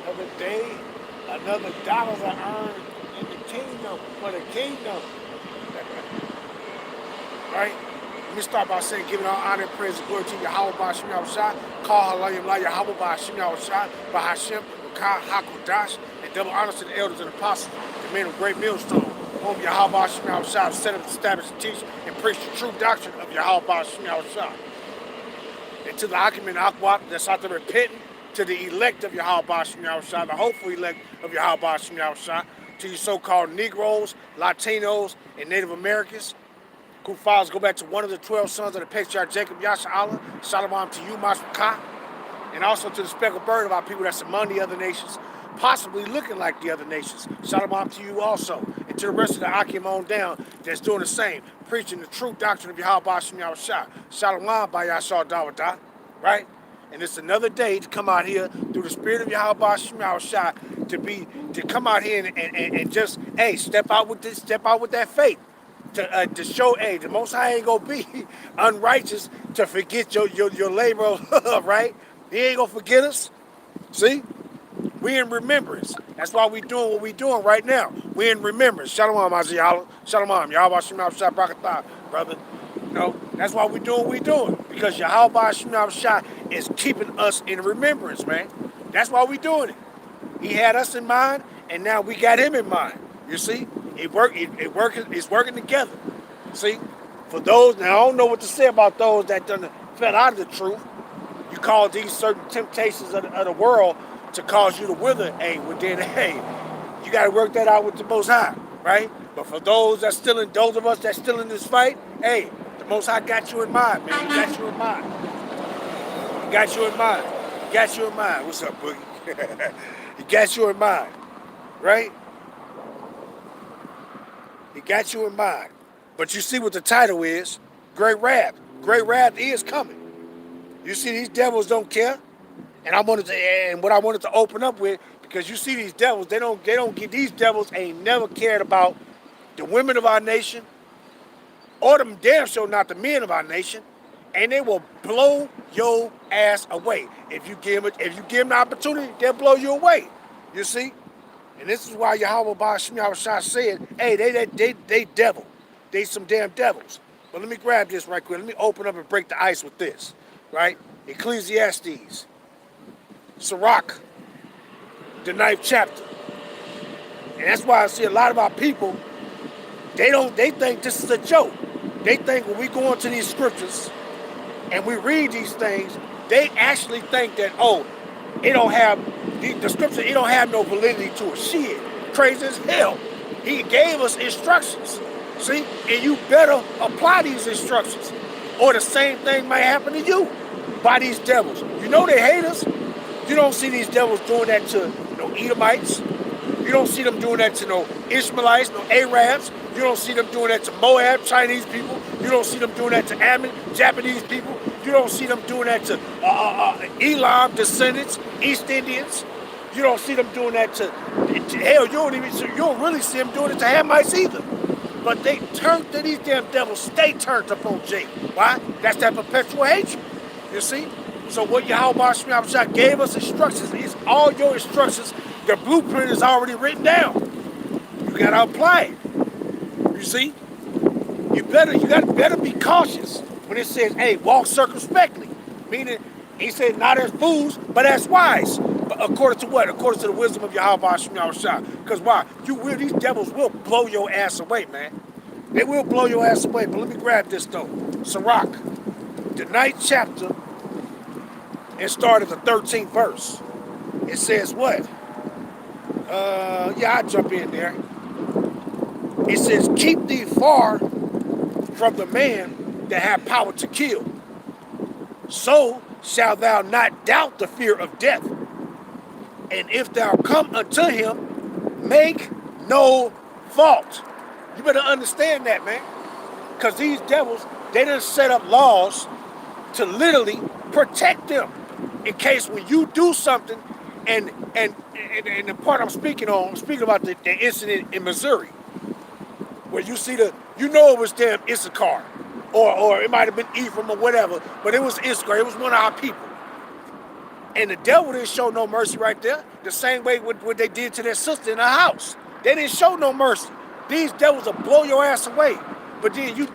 Another day, another dollars I earned in the kingdom for the kingdom. Right? Let me start by saying, giving all honor, praise, and glory to Yahweh Bashim Yahushua, Call Halayim La Yahweh Bashim Yahushua, Bahashim, Bakah Hakodash, and double honors to the elders and apostles, the men of great millstone, whom Yahweh Bashim Yahushua set up, established, and teach, and preach the true doctrine of Yahweh Bashim Yahushua. And to the Akim and Akwab that's out there repenting, to the elect of Yahweh Bashim Yahushua, the hopeful elect of Yahweh Bashim Yahushua, to you so-called Negroes, Latinos, and Native Americans, who fathers go back to one of the 12 sons of the patriarch Jacob, Yasha Allah, Shalom to you, Mashpaka, and also to the speckled bird of our people that's among the other nations, possibly looking like the other nations. Shalom to you also, and to the rest of the Akim on down that's doing the same, preaching the true doctrine of Yahweh Bashim Yahushua. Shalom by Yashar Dawadah, right? And it's another day to come out here through the spirit of Yahweh Bashim Yahushua to come out here and just, hey, step out with that faith. To show, hey, the Most High ain't gonna be unrighteous to forget your labor of love, right? He ain't gonna forget us. See, we in remembrance. That's why we doing what we doing right now. We in remembrance. Shalom, Aziyah. Shalom, Yahweh Shemah Shah Brakatah, brother. You know, that's why we doing what we doing, because Yahweh Shemah Shah is keeping us in remembrance, man. That's why we doing it. He had us in mind, and now we got him in mind. You see? It's working together. See? For those, now I don't know what to say about those that done fell out of the truth. You call these certain temptations of the world to cause you to wither. Hey, well then, hey, you got to work that out with the Most High, right? But for those those of us that's still in this fight, hey, the Most High got you in mind, man. He got you in mind. He got you in mind. He got you in mind. What's up, Boogie? He got you in mind, right? He got you in mind. But you see what the title is, Great Wrath. Great Wrath is coming. You see, these devils don't care. And what I wanted to open up with, because you see these devils, these devils ain't never cared about the women of our nation, or them damn sure not the men of our nation, and they will blow your ass away. If you give them the opportunity, they'll blow you away. You see? And this is why Yahweh Bashim Yahushua said, hey, they devil. They some damn devils. But let me grab this right quick. Let me open up and break the ice with this, right? Ecclesiastes, Sirach, the 9th chapter. And that's why I see a lot of our people, they think this is a joke. They think when we go into these scriptures and we read these things, they actually think that, oh, it don't have, the scripture, it don't have no validity to it. Shit, crazy as hell. He gave us instructions, see? And you better apply these instructions, or the same thing might happen to you by these devils. You know they hate us. You don't see these devils doing that to no Edomites. You don't see them doing that to no Ishmaelites, no Arabs. You don't see them doing that to Moab, Chinese people. You don't see them doing that to Ammon, Japanese people. You don't see them doing that to Elam descendants, East Indians. You don't see them doing that to hell. You don't really see them doing it to Hamites either. But they turned to these damn devils. Stay turned up on Jake. Why? That's that perpetual hatred. You see? So what Yahweh Bashim gave us instructions. It's all your instructions. The blueprint is already written down. You gotta apply it. You see? You better be cautious when it says, hey, walk circumspectly. Meaning, he said not as fools, but as wise. But according to what? According to the wisdom of Yahweh Bashim. Because why? These devils will blow your ass away, man. They will blow your ass away. But let me grab this though. Sirach, the 9th chapter, and start at the 13th verse. It says what? I'll jump in there. It says, keep thee far from the man that have power to kill. So shalt thou not doubt the fear of death. And if thou come unto him, make no fault. You better understand that, man. Because these devils, they done set up laws to literally protect them. In case when you do something, and the part I'm speaking about the incident in Missouri, where you see you know it was damn Issachar, or it might have been Ephraim or whatever, but it was Issachar, it was one of our people. And the devil didn't show no mercy right there. The same way what they did to their sister in her house. They didn't show no mercy. These devils will blow your ass away. But then you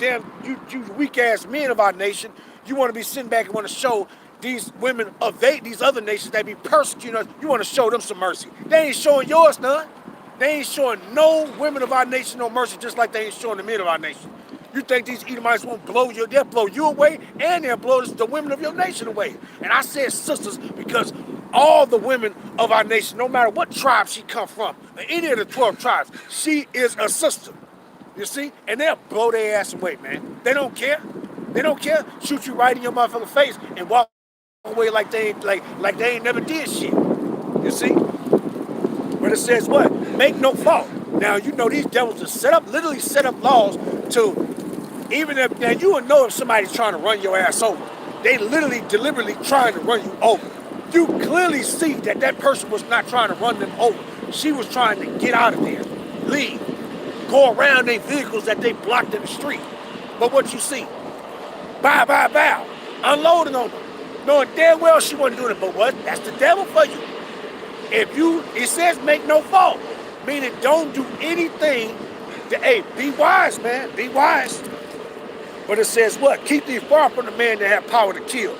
weak ass men of our nation, you want to be sitting back and want to show these women of these other nations that be persecuting us, you want to show them some mercy. They ain't showing yours none. They ain't showing no women of our nation no mercy, just like they ain't showing the men of our nation. You think these Edomites won't blow you? They'll blow you away, and they'll blow the women of your nation away. And I said sisters because all the women of our nation, no matter what tribe she come from, any of the 12 tribes, she is a sister. You see? And they'll blow their ass away, man. They don't care. They don't care. Shoot you right in your motherfucking face and walk away like they ain't never did shit. You see? But it says what? Make no fault. Now you know these devils literally set up laws to, even if, now you will know if somebody's trying to run your ass over. They literally deliberately trying to run you over. You clearly see that that person was not trying to run them over. She was trying to get out of there, leave, go around their vehicles that they blocked in the street. But what you see? Bow, unloading on them. Knowing damn well she wasn't doing it, but what? That's the devil for you. It says make no fault, meaning don't do anything hey, be wise, man, be wise. But it says what? Keep thee far from the man that have power to kill.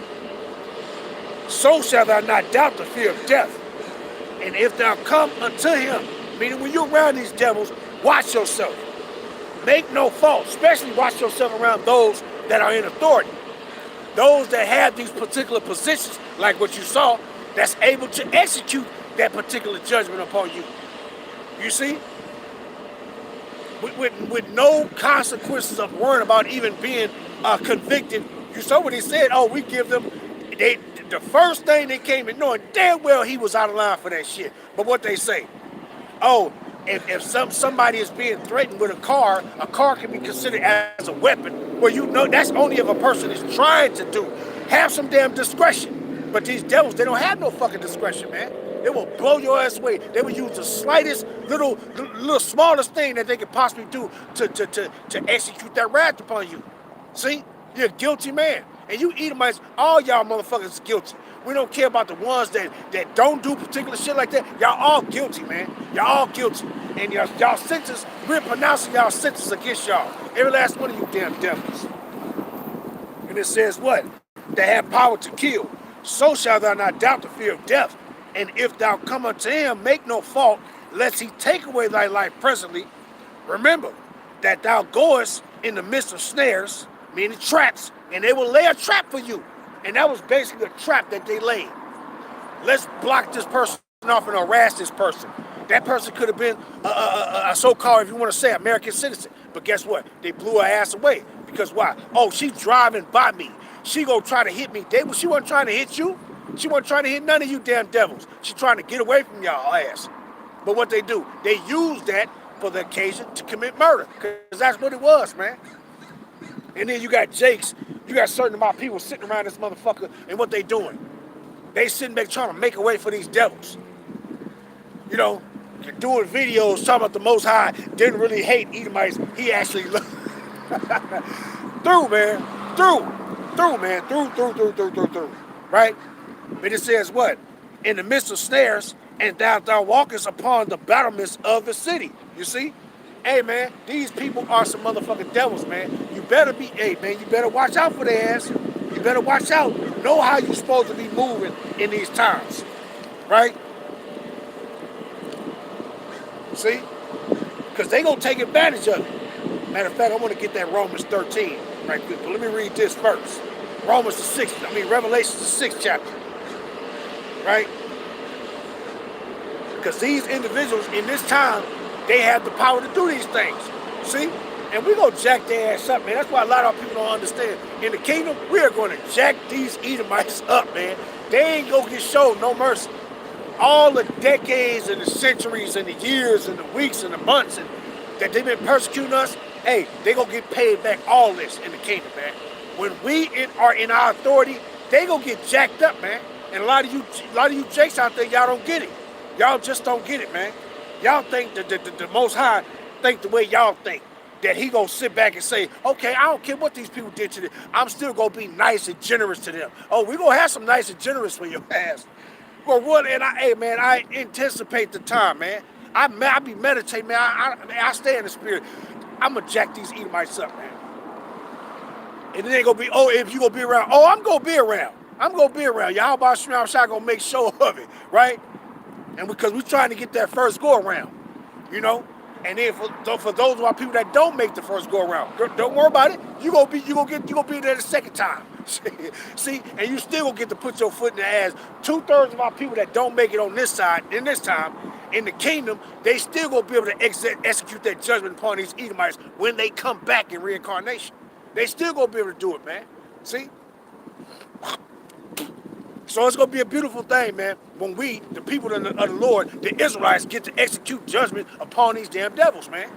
So shall thou not doubt the fear of death. And if thou come unto him, meaning when you're around these devils, watch yourself. Make no fault, especially watch yourself around those that are in authority. Those that have these particular positions, like what you saw, that's able to execute that particular judgment upon you. You see? With no consequences of worrying about even being convicted. You saw what he said, oh, we give them, the first thing they came in knowing damn well he was out of line for that shit. But what they say, oh, if somebody is being threatened with a car can be considered as a weapon. Well, you know that's only if a person is trying to do. Have some damn discretion. But these devils, they don't have no fucking discretion, man. They will blow your ass away. They will use the slightest, little smallest thing that they could possibly do to execute that wrath upon you. See? You're a guilty man. And you Edomites, all y'all motherfuckers is guilty. We don't care about the ones that don't do particular shit like that. Y'all all guilty, man. Y'all all guilty. And y'all sentence, we're pronouncing y'all sentence against y'all. Every last one of you damn devils. And it says what? They have power to kill. So shall thou not doubt the fear of death. And if thou come unto him, make no fault, lest he take away thy life presently. Remember that thou goest in the midst of snares, meaning traps, and they will lay a trap for you. And that was basically a trap that they laid. Let's block this person off and harass this person. That person could have been a so-called, if you want to say, American citizen. But guess what? They blew her ass away. Because why? Oh, she's driving by me. She gonna try to hit me. She wasn't trying to hit you. She wasn't trying to hit none of you damn devils. She's trying to get away from y'all ass. But what they do, they use that for the occasion to commit murder. Because that's what it was, man. And then you got Jakes. You got a certain amount of people sitting around this motherfucker, and what they doing? They sitting back trying to make a way for these devils. You know, doing videos talking about the Most High didn't really hate Edomites. He actually through, man. Through. Right? But it says what? In the midst of snares, and thou walkest upon the battlements of the city. You see? Hey, man, these people are some motherfucking devils, man. You better watch out for their ass. You better watch out. Know how you're supposed to be moving in these times. Right? See? Because they gonna take advantage of it. Matter of fact, I want to get that Romans 13 right quick. But let me read this first. Revelation the 6th chapter. Right? Because these individuals in this time, they have the power to do these things. See? And we're going to jack their ass up, man. That's why a lot of people don't understand. In the kingdom, we are going to jack these Edomites up, man. They ain't going to get shown no mercy. All the decades and the centuries and the years and the weeks and the months that they've been persecuting us, hey, they going to get paid back all this in the kingdom, man. When we are in our authority, they going to get jacked up, man. And a lot of you jakes out there, y'all don't get it. Y'all just don't get it, man. Y'all think the Most High think the way y'all think. That he gonna sit back and say, okay, I don't care what these people did to them. I'm still gonna be nice and generous to them. Oh, we gonna have some nice and generous for your ass. Well, what? And hey, man, I anticipate the time, man. I be meditating, man. I stay in the spirit. I'm gonna jack these Edomites up, man. And it ain't gonna be, oh, if you gonna be around. Oh, I'm gonna be around. I'm gonna be around. Y'all about Shroud gonna make sure of it, right? And because we're trying to get that first go around, you know. And then for those of our people that don't make the first go around, don't worry about it. You gonna be there the second time. See, and you still gonna get to put your foot in the ass. 2/3 of our people that don't make it on this side, in this time, in the kingdom, they still gonna be able to execute that judgment upon these Edomites when they come back in reincarnation. They still gonna be able to do it, man. See? So it's going to be a beautiful thing, man, when we, the people of the Lord, the Israelites, get to execute judgment upon these damn devils, man.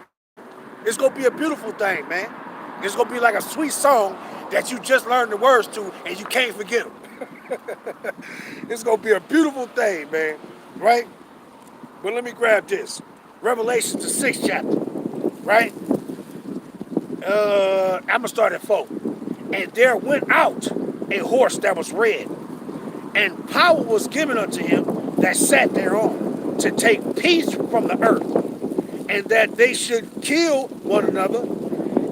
It's going to be a beautiful thing, man. It's going to be like a sweet song that you just learned the words to and you can't forget them. It's going to be a beautiful thing, man, right? But let me grab this. Revelation, the 6th chapter, right? I'm going to start at 4. And there went out a horse that was red, and power was given unto him that sat thereon to take peace from the earth, and that they should kill one another.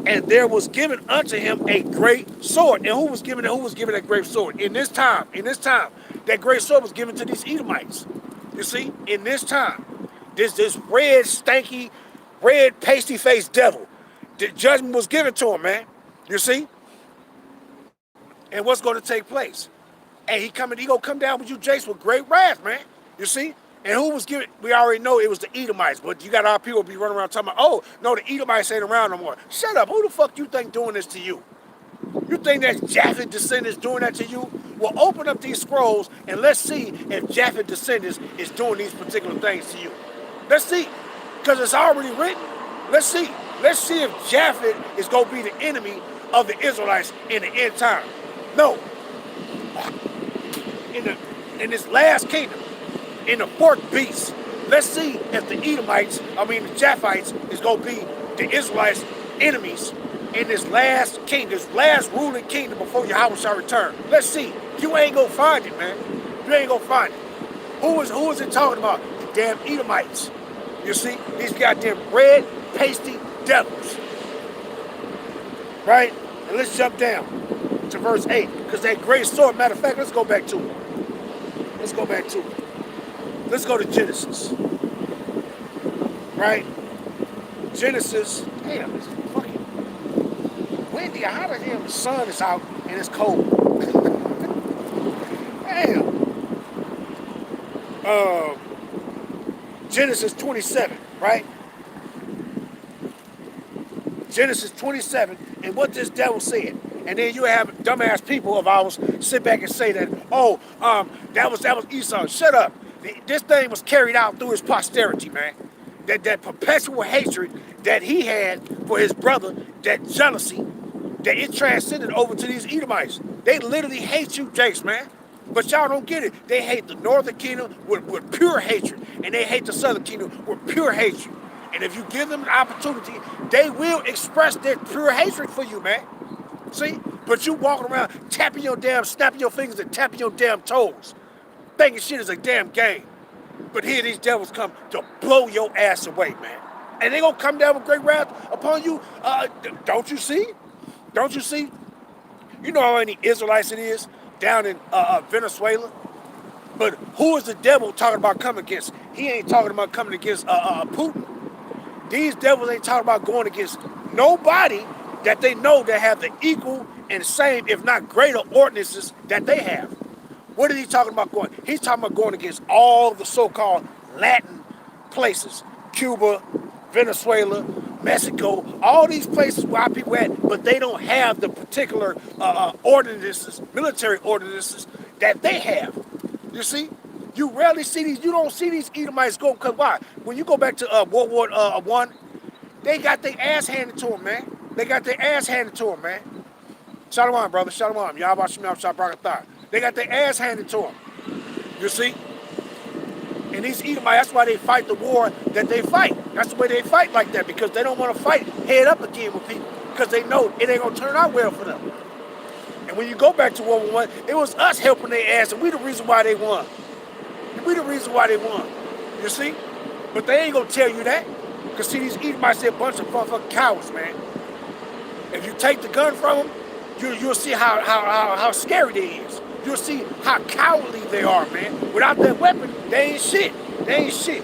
And there was given unto him a great sword. And who was given that great sword? In this time, that great sword was given to these Edomites. You see, in this time, this red, stanky, red, pasty-faced devil, the judgment was given to him, man. You see? And what's going to take place? And he gonna come down with you, Jace, with great wrath, man. You see? And who was giving? We already know it was the Edomites, but you got our people be running around talking about, oh, no, the Edomites ain't around no more. Shut up. Who the fuck you think doing this to you? You think that's Japhet descendants doing that to you? Well, open up these scrolls and let's see if Japhet descendants is doing these particular things to you. Let's see. Because it's already written. Let's see. Let's see if Japhet is going to be the enemy of the Israelites in the end time. No. In this last kingdom, in the fourth beast, let's see if the Japhites is going to be the Israelites' enemies in this last kingdom, this last ruling kingdom before Yahweh shall return. Let's see. You ain't going to find it, man. You ain't going to find it. Who is it talking about? The damn Edomites. You see? These goddamn red, pasty devils. Right? And let's jump down to verse 8. Because that great sword, matter of fact, let's go back to it. Let's go back to it. Let's go to Genesis. Right? Genesis. Damn, it's fucking windy. How the hell the sun is out and it's cold? Damn. Genesis 27, right? Genesis 27, and what this devil said. And then you have dumbass people of ours sit back and say that, oh, that was Esau. Shut up. This thing was carried out through his posterity, man. That perpetual hatred that he had for his brother, that jealousy, that it transcended over to these Edomites. They literally hate you, Jace, man. But y'all don't get it. They hate the northern kingdom with pure hatred, and they hate the southern kingdom with pure hatred. And if you give them an opportunity, they will express their pure hatred for you, man. See? But you walking around tapping your damn, snapping your fingers and tapping your damn toes, thinking shit is a damn game. But here these devils come to blow your ass away, man. And they gonna come down with great wrath upon you. Don't you see? Don't you see? You know how many Israelites it is down in Venezuela? But who is the devil talking about coming against? He ain't talking about coming against Putin. These devils ain't talking about going against nobody that they know that have the equal and same, if not greater, ordinances that they have. What is he talking about going? He's talking about going against all the so-called Latin places. Cuba, Venezuela, Mexico, all these places where our people at, but they don't have the particular ordinances, military ordinances that they have. You see? You rarely see these, you don't see these Edomites go, because why? When you go back to World War I, they got their ass handed to them, man. They got their ass handed to them, man. Shalom, brother, shalom. Yahweh Shemel Shabrakatah. They got their ass handed to them. You see? And these Edomites, that's why they fight the war that they fight. That's the way they fight like that, because they don't want to fight head up again with people, because they know it ain't going to turn out well for them. And when you go back to World War I, it was us helping their ass, and we the reason why they won. we the reason why they won. You see? But they ain't gonna tell you that. Because see, these Edomites, they're a bunch of motherfucking cowards, man. If you take the gun from them, you'll see how scary they is. You'll see how cowardly they are, man. Without that weapon, they ain't shit. They ain't shit.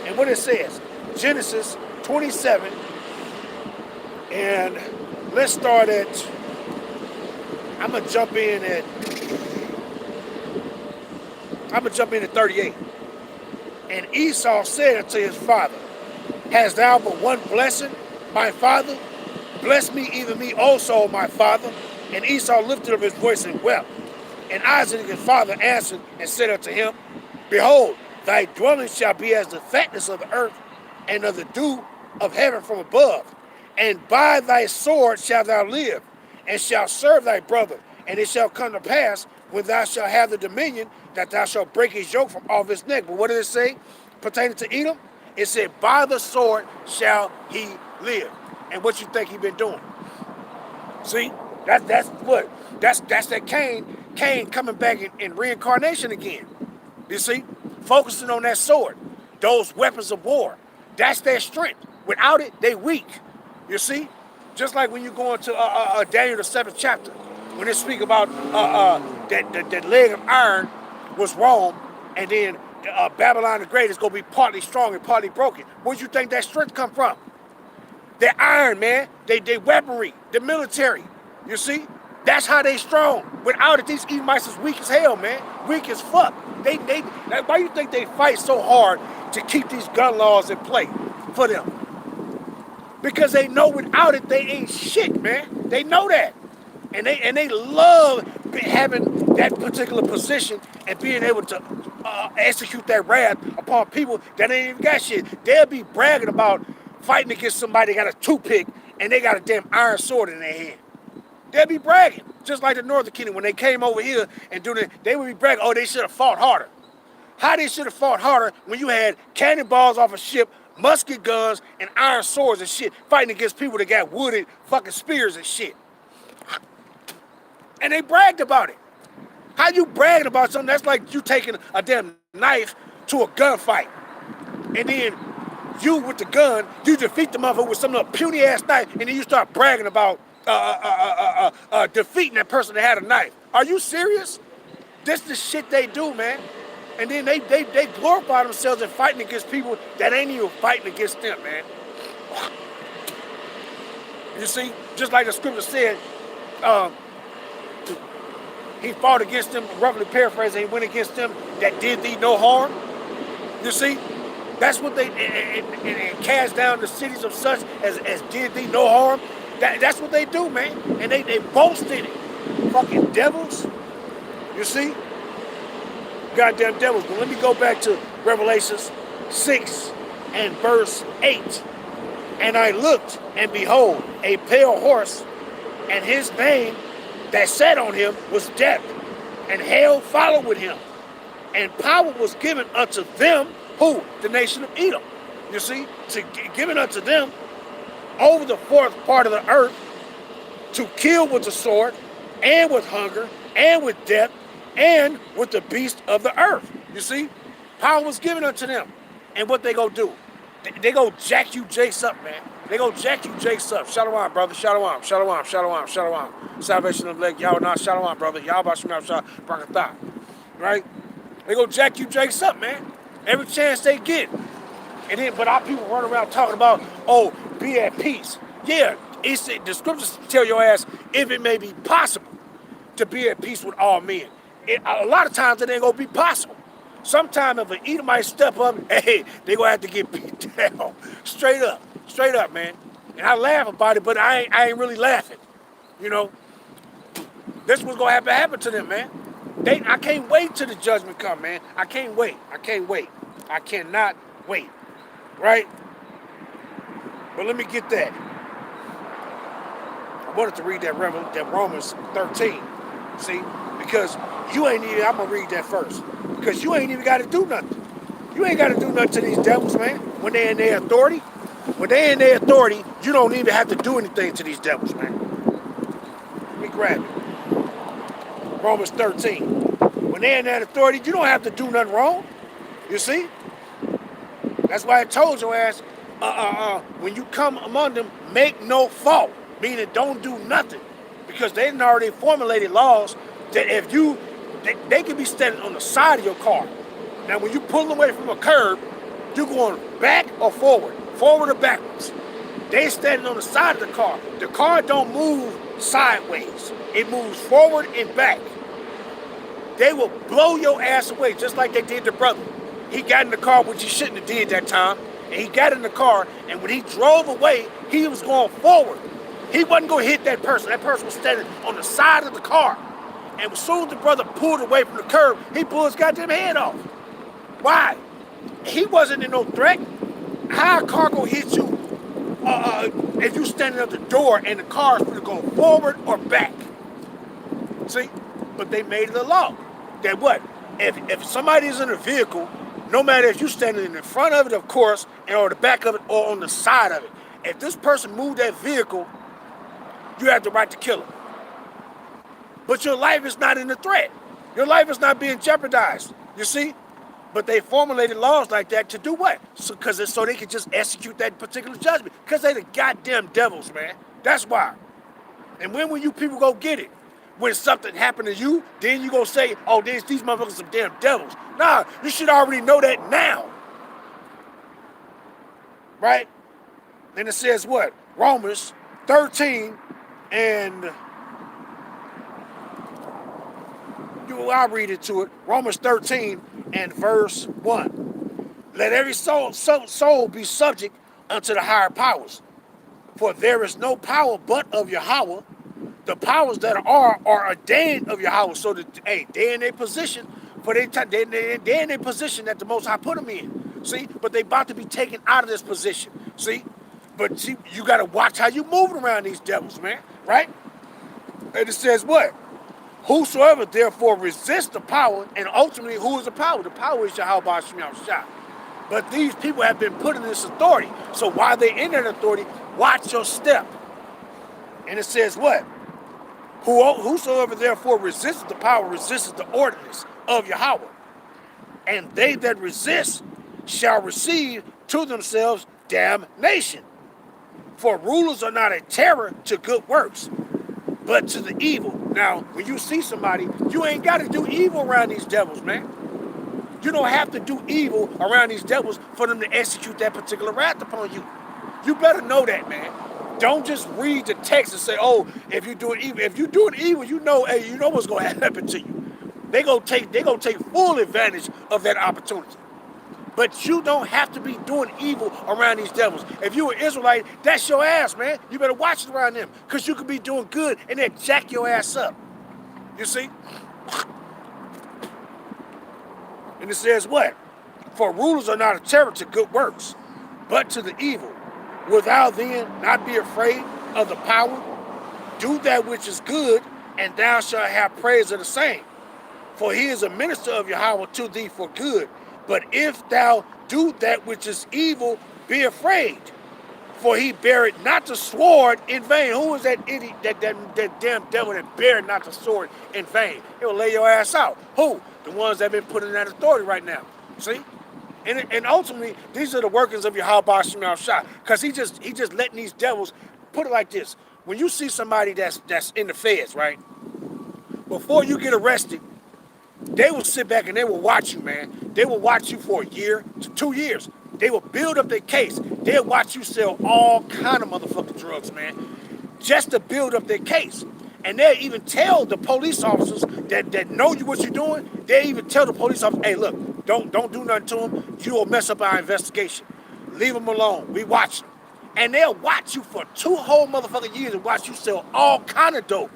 And what it says, Genesis 27, and let's start at, I'm gonna jump in at 38. And Esau said unto his father, hast thou but one blessing, my father? Bless me, even me also, my father. And Esau lifted up his voice and wept. And Isaac his father answered and said unto him, behold, thy dwelling shall be as the fatness of the earth, and of the dew of heaven from above. And by thy sword shalt thou live, and shalt serve thy brother. And it shall come to pass, when thou shalt have the dominion, that thou shalt break his yoke from off his neck. But what did it say pertaining to Edom? It said, by the sword shall he live. And what you think he been doing? See, that's that Cain coming back in reincarnation again. You see, focusing on that sword, those weapons of war. That's their strength. Without it, they weak. You see, just like when you go into Daniel the 7th chapter, when they speak about that leg of iron was Rome, and then Babylon the Great is gonna be partly strong and partly broken. Where do you think that strength come from? They're iron, man. They weaponry, the military. You see? That's how they strong. Without it, these Edomites is weak as hell, man. Weak as fuck. Why you think they fight so hard to keep these gun laws in play for them? Because they know without it, they ain't shit, man. They know that. And they love having that particular position and being able to execute that wrath upon people that ain't even got shit. They'll be bragging about fighting against somebody that got a toothpick and they got a damn iron sword in their hand. They'll be bragging. Just like the Northern Kingdom, when they came over here and they would be bragging, oh, they should have fought harder. How they should have fought harder when you had cannonballs off a ship, musket guns, and iron swords and shit, fighting against people that got wooden fucking spears and shit. And they bragged about it. How you bragging about something? That's like you taking a damn knife to a gunfight. And then you with the gun, you defeat the motherfucker with some little puny ass knife, and then you start bragging about defeating that person that had a knife. Are you serious? This is the shit they do, man. And then they glorify themselves in fighting against people that ain't even fighting against them, man. You see, just like the scripture said, he fought against them, roughly paraphrasing, he went against them that did thee no harm. You see, that's what they, and cast down the cities of such as did thee no harm. That's what they do, man. And they boast in it. Fucking devils. You see? Goddamn devils. But let me go back to Revelations 6 and verse 8. And I looked, and behold, a pale horse, and his name that sat on him was Death, and hell followed with him. And power was given unto them, who? The nation of Edom. You see? Given unto them over the fourth part of the earth to kill with the sword, and with hunger, and with death, and with the beast of the earth. You see? Power was given unto them. And what they go do? They go jack you jakes up, man. They go jack you jakes up. Shalom, brother. Shalom. Shalom. Shalom. Shalom. Salvation of the leg. Y'all not shalom, brother. Y'all about to brakatah. Right? They go jack you jakes up, man. Every chance they get. And then, but our people run around talking about, oh, be at peace. Yeah, the scriptures tell your ass, if it may be possible to be at peace with all men. A lot of times it ain't gonna be possible. Sometime if an Edomite step up, hey, they gonna have to get beat down. Straight up, man. And I laugh about it, but I ain't really laughing. You know, this was gonna have to happen to them, man. I can't wait till the judgment come, man. I can't wait. I cannot wait. Right? But let me get that. I wanted to read that Romans 13. See? Because you ain't even, I'm going to read that first. Because you ain't even got to do nothing. You ain't got to do nothing to these devils, man. When they're in their authority. When they're in their authority, you don't even have to do anything to these devils, man. Let me grab it. Romans 13. When they're in that authority, you don't have to do nothing wrong. You see? That's why I told your ass, when you come among them, make no fault, meaning don't do nothing, because they done already formulated laws that if you, they can be standing on the side of your car. Now, when you pull away from a curb, you going back or forward or backwards. They standing on the side of the car. The car don't move sideways. It moves forward and back. They will blow your ass away just like they did the brother. He got in the car, which he shouldn't have did that time, and he got in the car, and when he drove away, he was going forward. He wasn't going to hit that person. That person was standing on the side of the car. And as soon as the brother pulled away from the curb, he pulled his goddamn head off. Why? He wasn't in no threat. How a car gonna hit you if you standing at the door and the car is gonna go forward or back? See? But they made it a law that what? If somebody's in a vehicle, no matter if you're standing in the front of it, of course, or the back of it, or on the side of it, if this person moved that vehicle, you have the right to kill him. But your life is not in the threat. Your life is not being jeopardized. You see? But they formulated laws like that to do what? So they could just execute that particular judgment. Because they the goddamn devils, man. That's why. And when will you people go get it? When something happened to you, then you gonna say, oh, these motherfuckers some damn devils. Nah, you should already know that now. Right? And it says what? Romans 13 and... I'll read it to it. Romans 13 and verse 1. Let every soul be subject unto the higher powers. For there is no power but of Yahweh. The powers that are ordained of Yahweh. So that, hey, they're in their position. They're in their position that the Most High put them in. See? But they about to be taken out of this position. See? But see, you got to watch how you moving around these devils, man. Right? And it says what? Whosoever therefore resists the power, and ultimately who is the power? The power is Yahweh Ba'ashim Yahushua. But these people have been put in this authority. So while they're in that authority, watch your step. And it says what? Whosoever therefore resists the power resists the ordinance of Yahweh. And they that resist shall receive to themselves damnation. For rulers are not a terror to good works, but to the evil. Now, when you see somebody, you ain't got to do evil around these devils, man. You don't have to do evil around these devils for them to execute that particular wrath upon you. You better know that, man. Don't just read the text and say, oh, if you're doing evil. If you're doing evil, you know, hey, you know what's going to happen to you. They're going to take full advantage of that opportunity. But you don't have to be doing evil around these devils. If you're an Israelite, that's your ass, man. You better watch it around them, because you could be doing good and they'll jack your ass up. You see? And it says what? For rulers are not a terror to good works, but to the evil. Wilt thou then not be afraid of the power? Do that which is good, and thou shalt have praise of the same. For he is a minister of Yahweh to thee for good. But if thou do that which is evil, be afraid. For he buried not the sword in vain. Who is that idiot, that damn devil that buried not the sword in vain? It will lay your ass out. Who? The ones that have been put in that authority right now. See? And ultimately, these are the workings of Yahweh Ba'ashim Yahushua. Because he just letting these devils, put it like this. When you see somebody that's in the feds, right? Before you get arrested, they will sit back and they will watch you, man. They will watch you for a year to 2 years. They will build up their case. They'll watch you sell all kind of motherfucking drugs, man, just to build up their case. And they'll even tell the police officers that know you what you're doing. They even tell the police officers, hey, look, don't do nothing to them. You will mess up our investigation. Leave them alone. We watch them. And they'll watch you for 2 whole motherfucking years and watch you sell all kind of dope.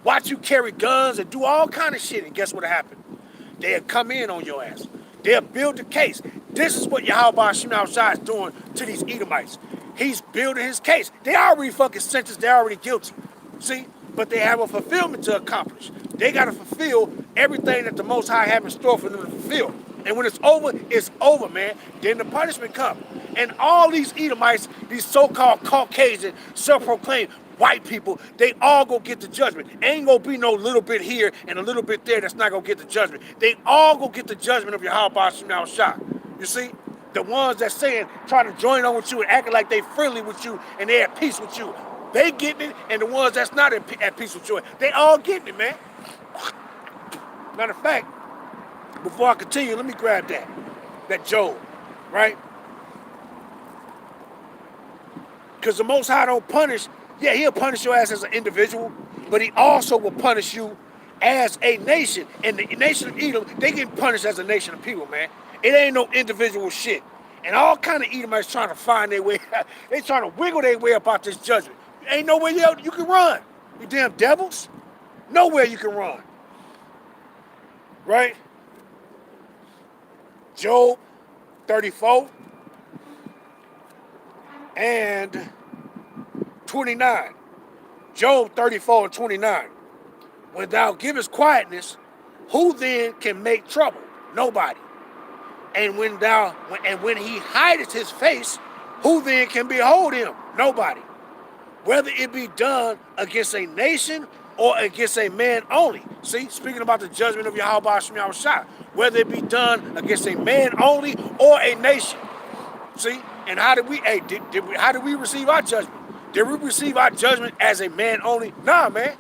Watch you carry guns and do all kind of shit. And guess what happened? They'll come in on your ass. They'll build the case. This is what Yahweh Ba'ashim Yahushua is doing to these Edomites. He's building his case. They already fucking sentenced. They're already guilty. See? But they have a fulfillment to accomplish. They got to fulfill everything that the Most High have in store for them to fulfill. And when it's over, man. Then the punishment comes. And all these Edomites, these so-called Caucasian, self-proclaimed white people, they all go get the judgment. Ain't gonna be no little bit here and a little bit there that's not gonna get the judgment. They all go get the judgment of Yahweh Ba'ashim Yahushua. You see? The ones that saying, trying to join on with you and acting like they friendly with you and they at peace with you. They getting it, and the ones that's not at peace with you, they all getting it, man. Matter of fact, before I continue, let me grab that Job, right? Because the Most High don't punish, yeah, he'll punish your ass as an individual, but he also will punish you as a nation. And the nation of Edom, they get punished as a nation of people, man. It ain't no individual shit. And all kind of Edomites trying to find their way out. They trying to wiggle their way up out this judgment. Ain't nowhere you can run. You damn devils. Nowhere you can run. Right? Job 34 and 29. Job 34 and 29. When thou givest quietness, who then can make trouble? Nobody. And when he hideth his face, who then can behold him? Nobody. Whether it be done against a nation or against a man only. See, speaking about the judgment of Yahweh Shem Yahushua, whether it be done against a man only or a nation. See, and how did we receive our judgment? Did we receive our judgment as a man only? Nah, man.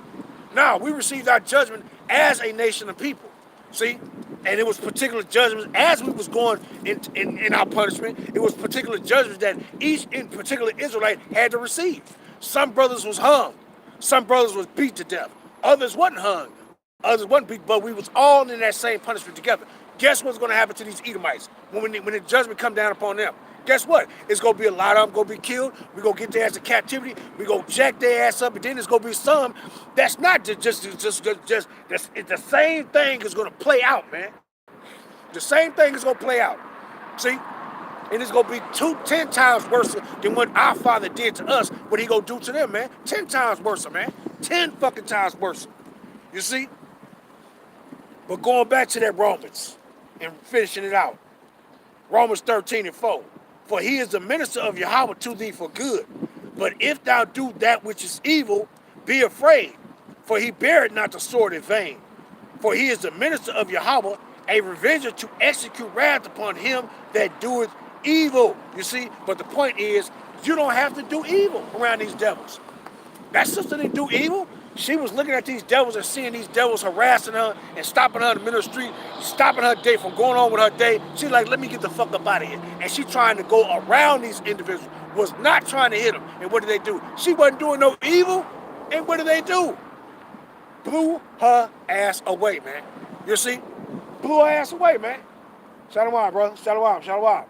Nah, we received our judgment as a nation of people. See? And it was particular judgments as we was going in our punishment. It was particular judgments that each in particular Israelite had to receive. Some brothers was hung. Some brothers was beat to death. Others wasn't hung. Others wasn't beat, but we was all in that same punishment together. Guess what's going to happen to these Edomites when the judgment come down upon them? Guess what? It's going to be a lot of them going to be killed. We're going to get their ass to captivity. We're going to jack their ass up. And then there's going to be some that's not just the same thing is going to play out, man. The same thing is going to play out. See? And it's going to be 10 times worse than what our Father did to us, what he going to do to them, man. 10 times worse, man. 10 fucking times worse. You see? But going back to that Romans and finishing it out. Romans 13 and 4. For he is the minister of Yahweh to thee for good. But if thou do that which is evil, be afraid. For he beareth not the sword in vain. For he is the minister of Yahweh, a revenger to execute wrath upon him that doeth evil. You see? But the point is, you don't have to do evil around these devils. That sister didn't do evil. She was looking at these devils and seeing these devils harassing her and stopping her in the middle of the street, stopping her day from going on with her day. She's like, let me get the fuck up out of here. And she trying to go around these individuals, was not trying to hit them. And what did they do? She wasn't doing no evil. And what did they do? Blew her ass away, man. You see? Blew her ass away, man. Shalom, brother. Shalom.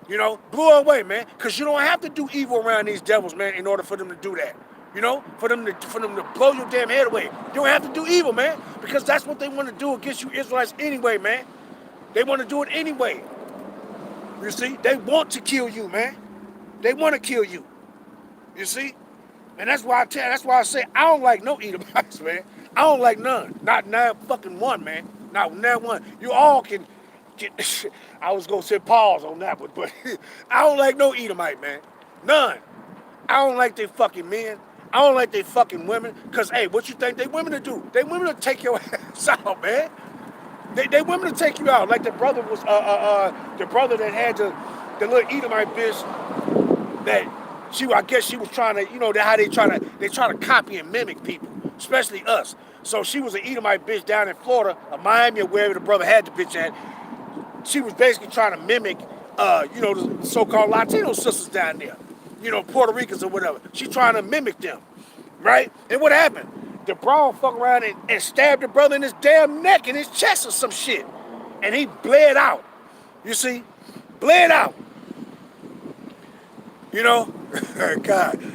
You know, blew her away, man. Because you don't have to do evil around these devils, man, in order for them to do that. You know, for them to blow your damn head away. You don't have to do evil, man, because that's what they want to do against you Israelites anyway, man. They want to do it anyway. You see, they want to kill you, man. They want to kill you. You see, and that's why I say I don't like no Edomites, man. I don't like none, not fucking one, man. Not one. You all can get. I was gonna say pause on that one, but I don't like no Edomite, man. None. I don't like they fucking men. I don't like they fucking women, because, hey, what you think they women to do? They women to take your ass out, man. They women to take you out. Like the brother was, the brother that had the little Edomite bitch that I guess she was trying to, you know, how they try to copy and mimic people, especially us. So she was an Edomite bitch down in Florida, or Miami, or wherever the brother had the bitch at. She was basically trying to mimic, you know, the so-called Latino sisters down there. You know, Puerto Ricans or whatever. She trying to mimic them, right? And what happened? The bro fucked around and stabbed the brother in his damn neck, in his chest or some shit. And he bled out. You see? Bled out. You know?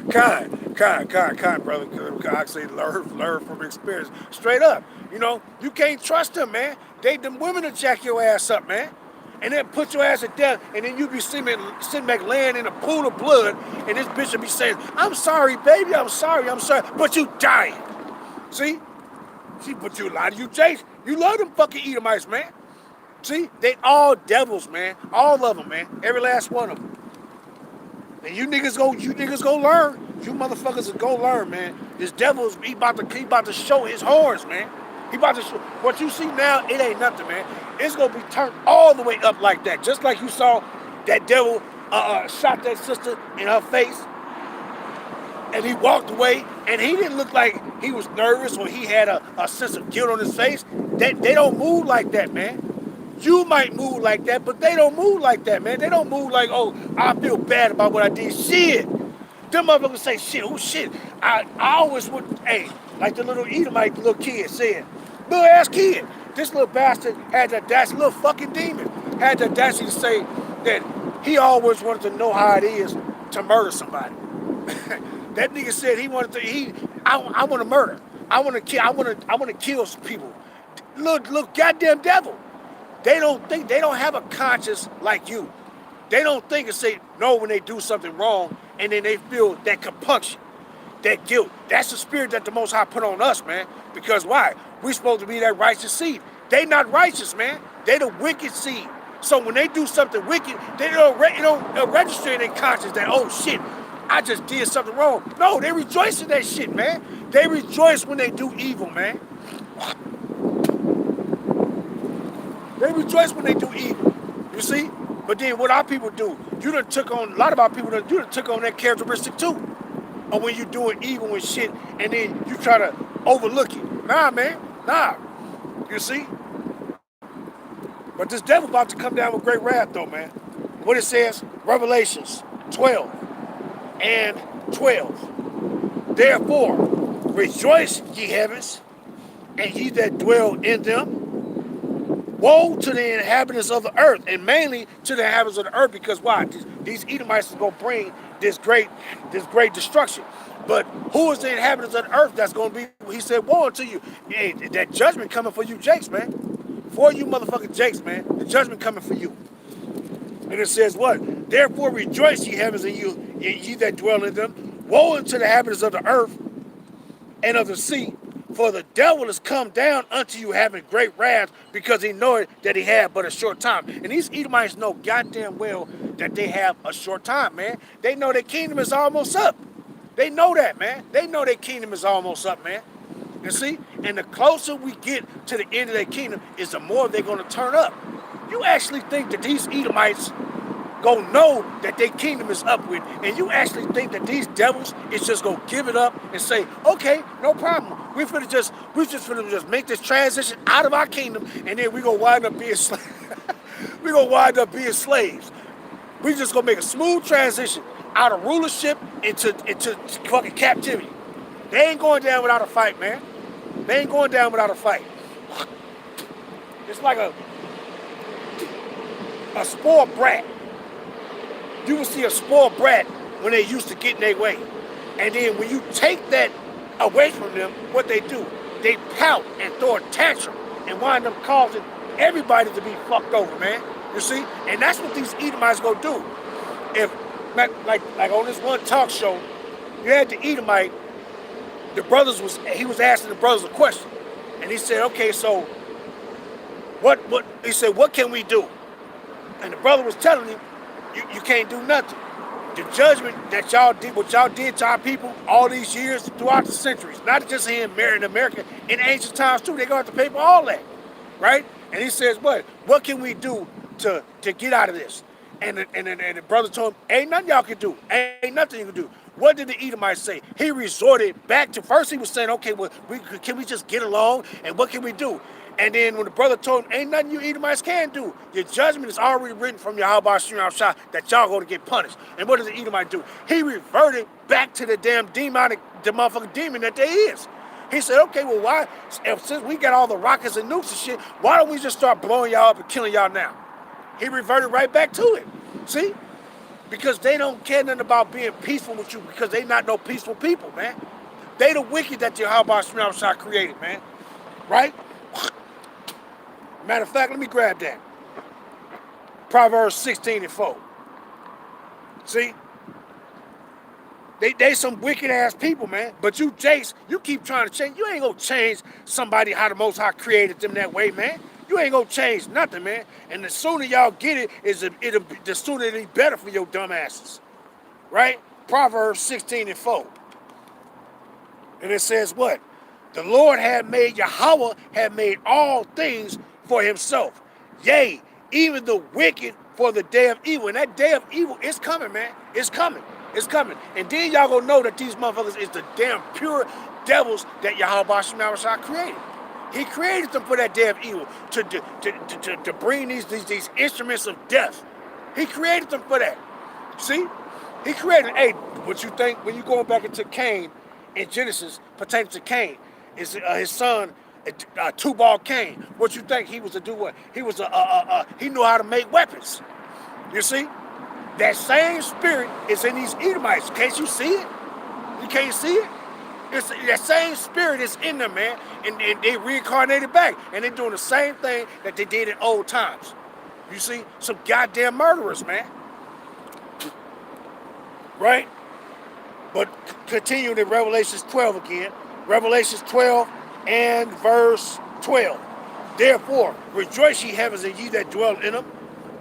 kind, brother. I say learn from experience. Straight up. You know, you can't trust them, man. Them women will jack your ass up, man. And then put your ass to death, and then you be sitting back laying in a pool of blood, and this bitch will be saying, I'm sorry, baby, I'm sorry, but you dying. See? But you lie to you, Jace. You love them fucking Edomites, man. See? They all devils, man. All of them, man. Every last one of them. And you niggas go learn. You motherfuckers will go learn, man. This devil, he about to show his horns, man. He about to show. What you see now, it ain't nothing, man. It's gonna be turned all the way up like that. Just like you saw that devil shot that sister in her face, and he walked away, and he didn't look like he was nervous or he had a sense of guilt on his face. They don't move like that, man. You might move like that, but they don't move like that, man. They don't move like, oh, I feel bad about what I did. Shit. Them motherfuckers say, shit, oh shit. I always would, hey, like the little Edomite little kid said, little ass kid. This little bastard had the audacity, little fucking demon, had the audacity to say that he always wanted to know how it is to murder somebody. That nigga said he wanted to, I want to murder. I want to kill, I want to kill some people. Look, goddamn devil. They don't think, they don't have a conscience like you. They don't think and say no when they do something wrong, and then they feel that compunction, that guilt. That's the spirit that the Most High put on us, man. Because why? We're supposed to be that righteous seed. They not righteous, man. They the wicked seed. So when they do something wicked, they don't register in their conscience that, oh shit, I just did something wrong. No, they rejoice in that shit, man. They rejoice when they do evil, man. They rejoice when they do evil. You see? But then what our people do, you done took on, a lot of our people, you done took on that characteristic too. Or when you're doing evil and shit, and then you try to overlook it. Nah, man, nah. You see? But this devil about to come down with great wrath though, man. What it says, Revelations 12 and 12. Therefore, rejoice, ye heavens, and ye that dwell in them. Woe to the inhabitants of the earth, and mainly to the inhabitants of the earth, because why? These Edomites is going to bring this great destruction. But who is the inhabitants of the earth that's going to be? He said, woe unto you. Hey, that judgment coming for you jakes, man. For you motherfucking jakes, man. The judgment coming for you. And it says what? Therefore rejoice, ye heavens, and ye that dwell in them. Woe unto the inhabitants of the earth and of the sea. For the devil is come down unto you having great wrath, because he knoweth that he had but a short time. And these Edomites know goddamn well that they have a short time, man. They know their kingdom is almost up. They know that, man. They know their kingdom is almost up, man. You see? And the closer we get to the end of their kingdom is the more they're going to turn up. You actually think that these Edomites gonna know that their kingdom is up with, and you actually think that these devils is just gonna give it up and say, okay, no problem. We just finna just make this transition out of our kingdom, and then we gonna wind up being slaves. We gonna wind up being slaves. We just gonna make a smooth transition out of rulership into fucking captivity. They ain't going down without a fight, man. They ain't going down without a fight. It's like a spoiled brat. You will see a spoiled brat when they used to get in their way. And then when you take that away from them, what they do, they pout and throw a tantrum and wind up causing everybody to be fucked over, man. You see? And that's what these Edomites gonna do. If, like on this one talk show, you had the Edomite, he was asking the brothers a question. And he said, okay, so he said, what can we do? And the brother was telling him, you can't do nothing. The judgment that y'all did, what y'all did to our people all these years throughout the centuries, not just here in America, in ancient times too, they're going to have to pay for all that, right? And he says, what can we do to get out of this? And the brother told him, ain't nothing y'all can do. Ain't nothing you can do. What did the Edomites say? He resorted back to, first he was saying, okay, well, can we just get along? And what can we do? And then when the brother told him, ain't nothing you Edomites can do. Your judgment is already written from YAHACHARAB that y'all going to get punished. And what does the Edomite do? He reverted back to the damn motherfucking demon that they is. He said, okay, well, why, since we got all the rockets and nukes and shit, why don't we just start blowing y'all up and killing y'all now? He reverted right back to it. See? Because they don't care nothing about being peaceful with you, because they not no peaceful people, man. They the wicked that YAHACHARAB created, man. Right? Matter of fact, let me grab that. Proverbs 16 and 4. See? They some wicked ass people, man. But you, Jace, you keep trying to change. You ain't gonna change somebody how the Most High created them that way, man. You ain't gonna change nothing, man. And the sooner y'all get it, the sooner it'll be better for your dumb asses. Right? Proverbs 16 and 4. And it says what? The Lord had made, Yahweh had made all things for himself. Yea, even the wicked for the day of evil. And that day of evil is coming, man. It's coming. It's coming. And then y'all gonna know that these motherfuckers is the damn pure devils that Yahweh Shah created. He created them for that day of evil, to bring these instruments of death. He created them for that. See? He created, hey, what you think when you going back into Cain in Genesis pertaining to Cain, is his son, Tubal Cain. What you think he was to do? What he was he knew how to make weapons. You see, that same spirit is in these Edomites. Can't you see it? You can't see it. It's that same spirit is in them, man, and they reincarnated back, and they're doing the same thing that they did in old times. You see, some goddamn murderers, man. Right? But continuing in Revelations 12 again. Revelations 12 and verse 12. Therefore, rejoice ye heavens and ye that dwell in them.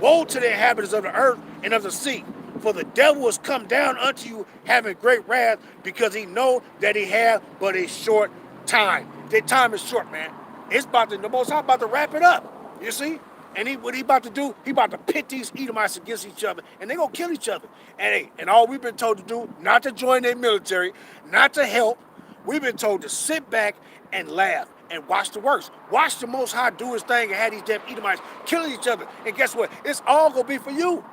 Woe to the inhabitants of the earth and of the sea. For the devil is come down unto you having great wrath, because he know that he have but a short time. Their time is short, man. It's about to, the Most High about to wrap it up. You see? And what he about to do, he about to pit these Edomites against each other, and they gonna kill each other. And all we've been told to do, not to join their military, not to help. We've been told to sit back and laugh and watch the works. Watch the Most High do his thing and have these damn Edomites killing each other. And guess what? It's all gonna be for you.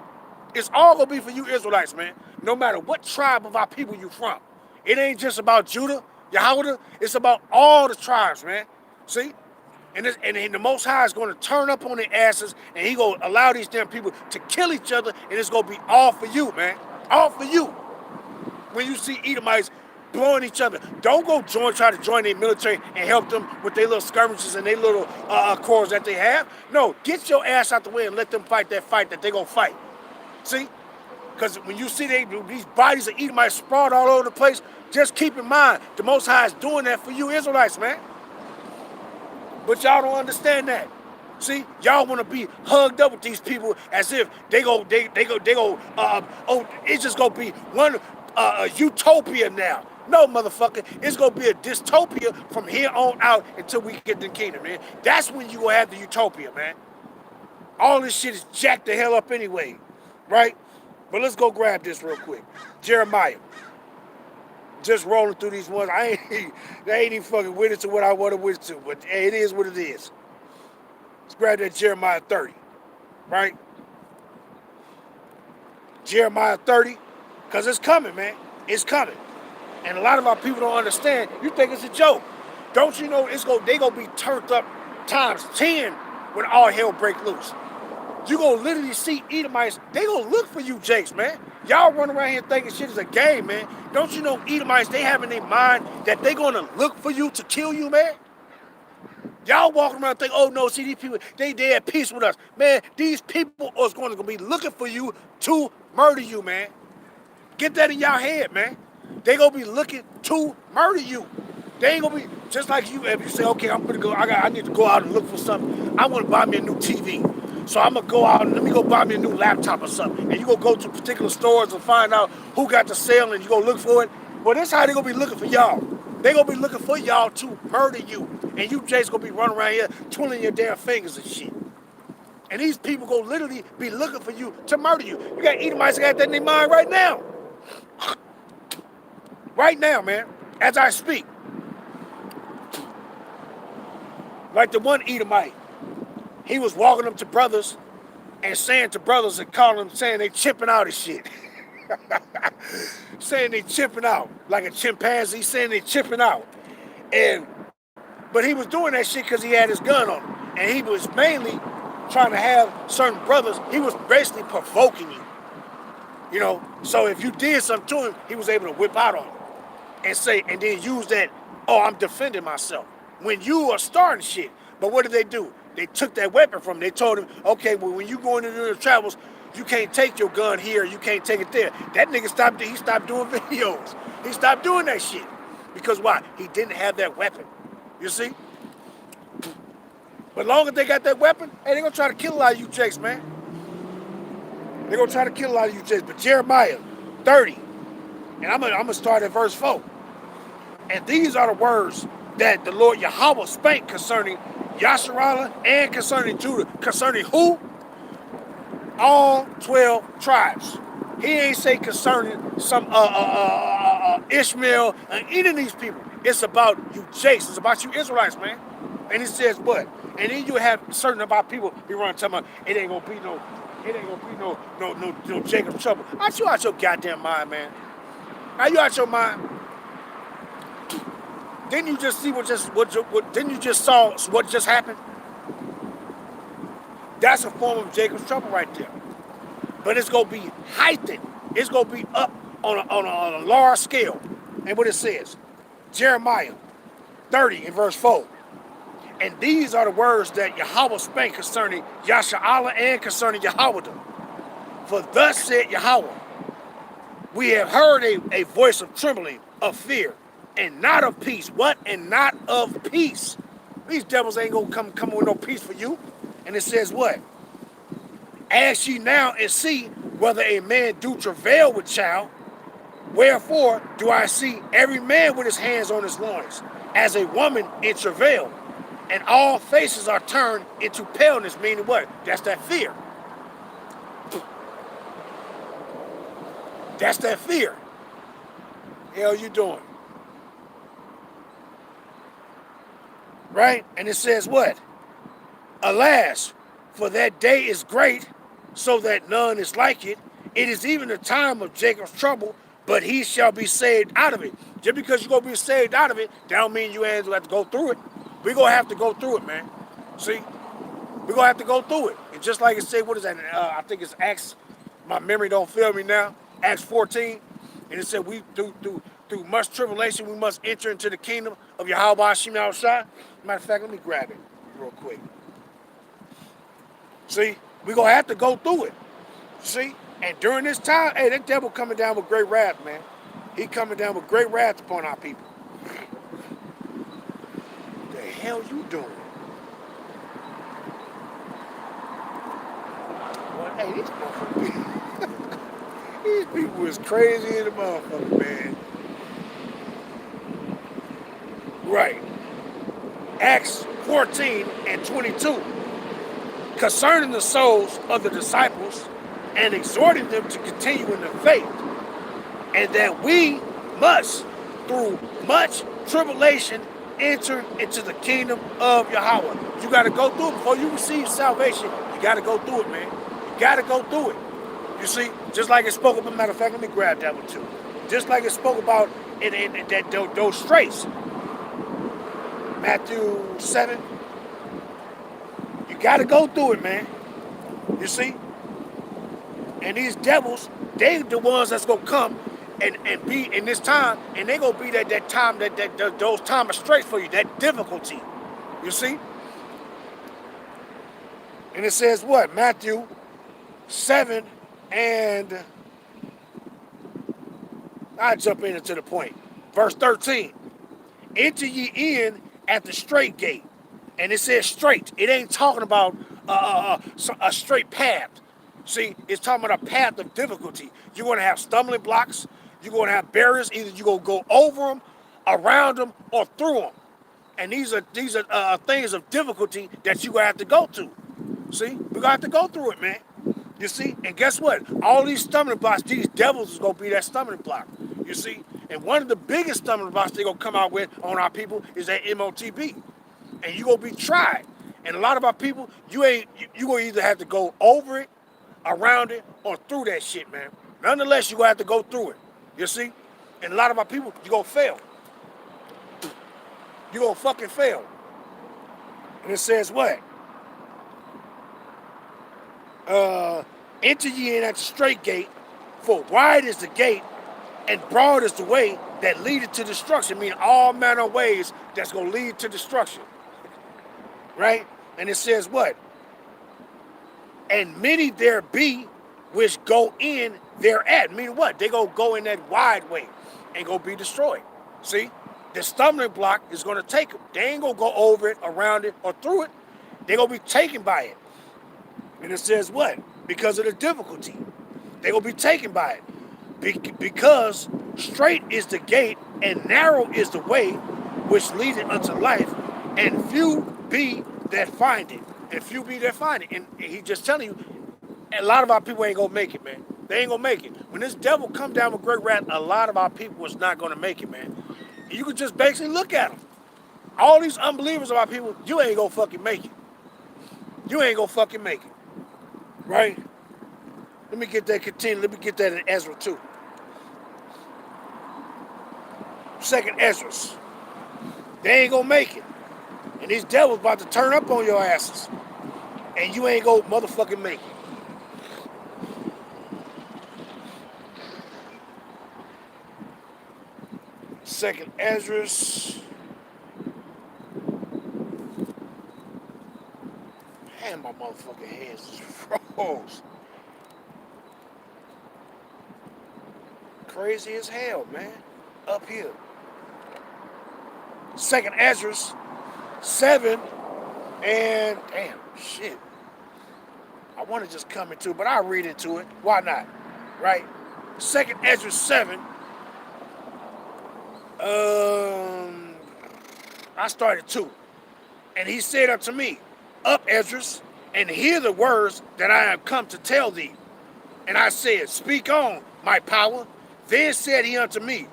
It's all gonna be for you Israelites, man. No matter what tribe of our people you from. It ain't just about Judah, Yahweh. It's about all the tribes, man. See? And the Most High is going to turn up on their asses, and he going to allow these damn people to kill each other, and it's going to be all for you, man. All for you. When you see Edomites blowing each other, don't go try to join their military and help them with their little skirmishes and their little corps that they have. No, get your ass out the way and let them fight that fight that they're going to fight. See? Because when you see these bodies of Edomites sprawled all over the place, just keep in mind, the Most High is doing that for you Israelites, man. But y'all don't understand that. See, y'all want to be hugged up with these people as if it's just gonna be one utopia now. No, motherfucker, it's gonna be a dystopia from here on out until we get the kingdom, man. That's when you gonna have the utopia, man. All this shit is jacked the hell up anyway, right? But let's go grab this real quick. Jeremiah. Just rolling through these ones. I ain't even fucking with it to what I want to with it to, but hey, it is what it is. Let's grab that Jeremiah 30, right? Jeremiah 30, because it's coming, man. It's coming. And a lot of our people don't understand. You think it's a joke. Don't you know they gonna be turned up times 10 when all hell break loose. You gonna literally see Edomites, they gonna look for you, Jakes, man. Y'all run around here thinking shit is a game, man. Don't you know Edomites, they have in their mind that they gonna look for you to kill you, man? Y'all walking around thinking, oh no, see these people, they at peace with us. Man, these people are going to be looking for you to murder you, man. Get that in y'all head, man. They gonna be looking to murder you. They ain't gonna be, just like you, if you say, okay, I'm gonna go, I need to go out and look for something. I wanna buy me a new TV. So I'm gonna go out and let me go buy me a new laptop or something. And you gonna go to particular stores and find out who got the sale and you gonna look for it. Well, that's how they gonna be looking for y'all. They gonna be looking for y'all to murder you. And you just gonna be running around here twiddling your damn fingers and shit. And these people gonna literally be looking for you to murder you. You got Edomites got that in their mind right now. Right now, man, as I speak. Like the one Edomite. He was walking up to brothers and saying to brothers and calling them, saying they chipping out and shit. Saying they chipping out. Like a chimpanzee saying they chipping out. But he was doing that shit because he had his gun on him. And he was mainly trying to have certain brothers, he was basically provoking you. You know, so if you did something to him, he was able to whip out on him. And say, and then use that, oh, I'm defending myself. When you are starting shit. But what did they do? They took that weapon from him. They told him, okay, well, when you go into the travels, you can't take your gun here, you can't take it there. That nigga he stopped doing videos. He stopped doing that shit. Because why? He didn't have that weapon. You see? But long as they got that weapon, hey, they're gonna try to kill a lot of you jakes, man. They're gonna try to kill a lot of you jakes. But Jeremiah 30, and I'm gonna start at verse 4. And these are the words that the Lord Yahweh spake concerning Yasharallah and concerning Judah. Concerning who? All 12 tribes. He ain't say concerning some Ishmael and any of these people. It's about you, Jason. It's about you Israelites, man. And he says what? And then you have certain about people be running talking about it ain't gonna be no Jacob trouble. Aren't you out your goddamn mind, man? Are you out your mind? Didn't you just see what didn't you just saw what just happened? That's a form of Jacob's trouble right there. But it's gonna be heightened. It's gonna be up on a large scale. And what it says, Jeremiah 30 in verse 4. And these are the words that Yahweh spake concerning Yasharallah and concerning Yahweh. For thus said Yahweh, we have heard a voice of trembling, of fear, and not of peace. What? And not of peace. These devils ain't gonna come with no peace for you. And it says what? Ask ye now and see whether a man do travail with child. Wherefore do I see every man with his hands on his loins, as a woman in travail, and all faces are turned into paleness, meaning what? That's that fear. That's that fear. Hell you doing? Right? And it says what? Alas, for that day is great, so that none is like it. It is even the time of Jacob's trouble, but he shall be saved out of it. Just because you're going to be saved out of it, that don't mean you ain't going to have to go through it. We're going to have to go through it, man. See? We're going to have to go through it. And just like it said, what is that? I think it's Acts, my memory don't fail me now, Acts 14. And it said, we through much tribulation, we must enter into the kingdom of Yahweh Hashem Yahushua. Matter of fact, let me grab it real quick. See? We're going to have to go through it. See? And during this time, hey, that devil coming down with great wrath, man. He coming down with great wrath upon our people. What the hell you doing? Well, hey, these motherfuckers, these people is crazy in the motherfucker, man. Right. Acts 14 and 22. Concerning the souls of the disciples, and exhorting them to continue in the faith, and that we must, through much tribulation, enter into the kingdom of Yahweh. You got to go through it before you receive salvation. You got to go through it, man. You got to go through it. You see, just like it spoke about, matter of fact, let me grab that one too. Just like it spoke about in those straits. Matthew 7. You got to go through it, man. You see? And these devils, they the ones that's gonna come and be in this time, and they gonna be that time those time of straits for you, that difficulty. You see? And it says what? Matthew 7 and I jump into the point. Verse 13. Enter ye in at the straight gate. And it says straight. It ain't talking about a straight path. See, it's talking about a path of difficulty. You're going to have stumbling blocks. You're going to have barriers. Either you're going to go over them, around them, or through them. And these are things of difficulty that you're going to have to go to. See, we're going to have to go through it, man. You see? And guess what? All these stumbling blocks, these devils is going to be that stumbling block. You see? And one of the biggest stumbling blocks they're going to come out with on our people is that MOTB. And you're going to be tried. And a lot of our people, you're going to either have to go over it, around it, or through that shit, man. Nonetheless, you're going to have to go through it. You see? And a lot of our people, you're going to fail. You're going to fucking fail. And it says what? Enter ye in at the straight gate, for wide is the gate, and broad is the way that leadeth to destruction. Meaning all manner of ways that's going to lead to destruction. Right? And it says what? And many there be which go in thereat. Meaning what? They gonna go in that wide way and go be destroyed. See? The stumbling block is gonna take them. They ain't gonna go over it, around it, or through it. They're gonna be taken by it. And it says what? Because of the difficulty. They're gonna be taken by it. Because straight is the gate and narrow is the way which leadeth unto life, and few be that find it. And few be that find it. And he just telling you, a lot of our people ain't gonna make it, man. They ain't gonna make it. When this devil come down with great wrath, a lot of our people was not gonna make it, man. You could just basically look at them. All these unbelievers of our people, you ain't gonna fucking make it. You ain't gonna fucking make it. Right? Let me get that continued. Let me get that in Ezra too. Second Ezra. They ain't gonna make it. And these devils about to turn up on your asses. And you ain't gonna motherfucking make it. Second Ezra. Man, my motherfucking hands is froze. Crazy as hell, man. Up here. Second Ezra 7 and damn shit. I want to just come into it, but I'll read into it. Why not? Right? Second Ezra 7. I started 2. And he said unto me, Up, Ezra, and hear the words that I have come to tell thee. And I said, Speak on, my power. Then said he unto me,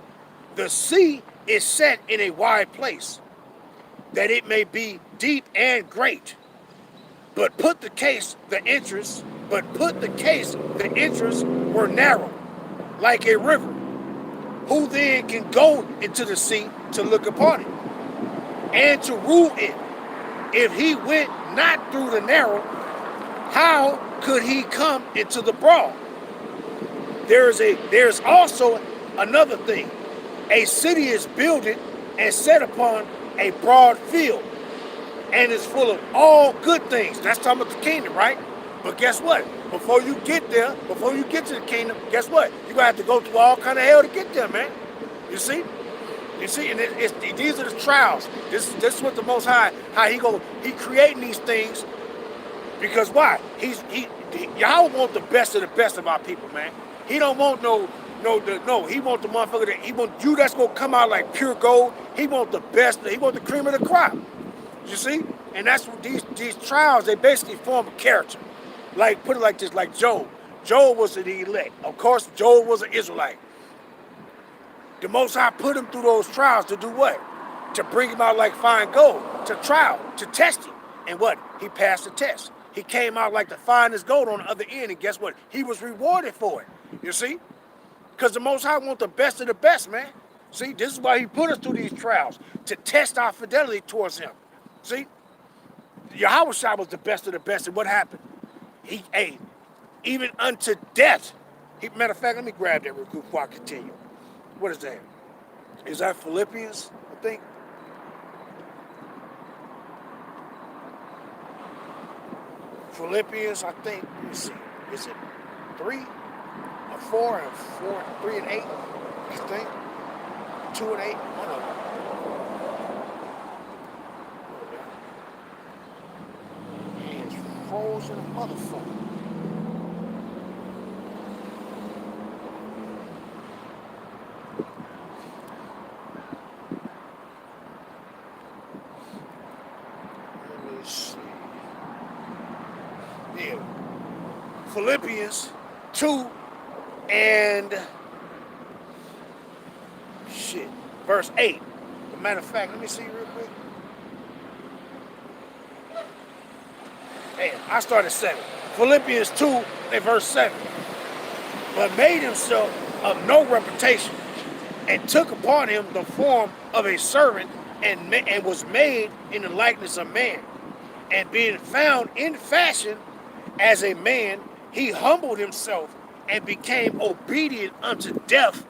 The sea is set in a wide place, that it may be deep and great. But put the case the entrance were narrow, like a river. Who then can go into the sea to look upon it, and to rule it? If he went not through the narrow, how could he come into the broad? There's also another thing. A city is builded and set upon a broad field, and is full of all good things. That's talking about the kingdom, right? But guess what? Before you get there, before you get to the kingdom, guess what? You're going to have to go through all kind of hell to get there, man. You see? You see? And these are the trials. This is what the Most High, how he creating these things. Because why? Y'all want the best of our people, man. He don't want no, he want the motherfucker that, he want you that's going to come out like pure gold. He want the best, he want the cream of the crop. You see? And that's what these trials, they basically form a character. Like, put it like this, like Job. Job was the elect. Of course, Job was an Israelite. The Most High put him through those trials to do what? To bring him out like fine gold, to trial, to test him. And what? He passed the test. He came out like the finest gold on the other end, and guess what? He was rewarded for it. You see? Because the Most High wants the best of the best, man. See, this is why he put us through these trials, to test our fidelity towards him. See? Yahawashi was the best of the best, and what happened? He ate, even unto death. Matter of fact, let me grab that real quick before I continue. What is that? Is that Philippians, I think? Philippians, I think, let me see. Is it 3 or 4 and 4, 3 and 8? I think. 2 and 8, one of them. Frozen motherfucker. Let me see. Yeah. Philippians 2 and verse 8. As a matter of fact, let me see real quick. Damn, I started 7. Philippians 2 and verse 7. But made himself of no reputation, and took upon him the form of a servant, and was made in the likeness of man. And being found in fashion as a man, he humbled himself and became obedient unto death,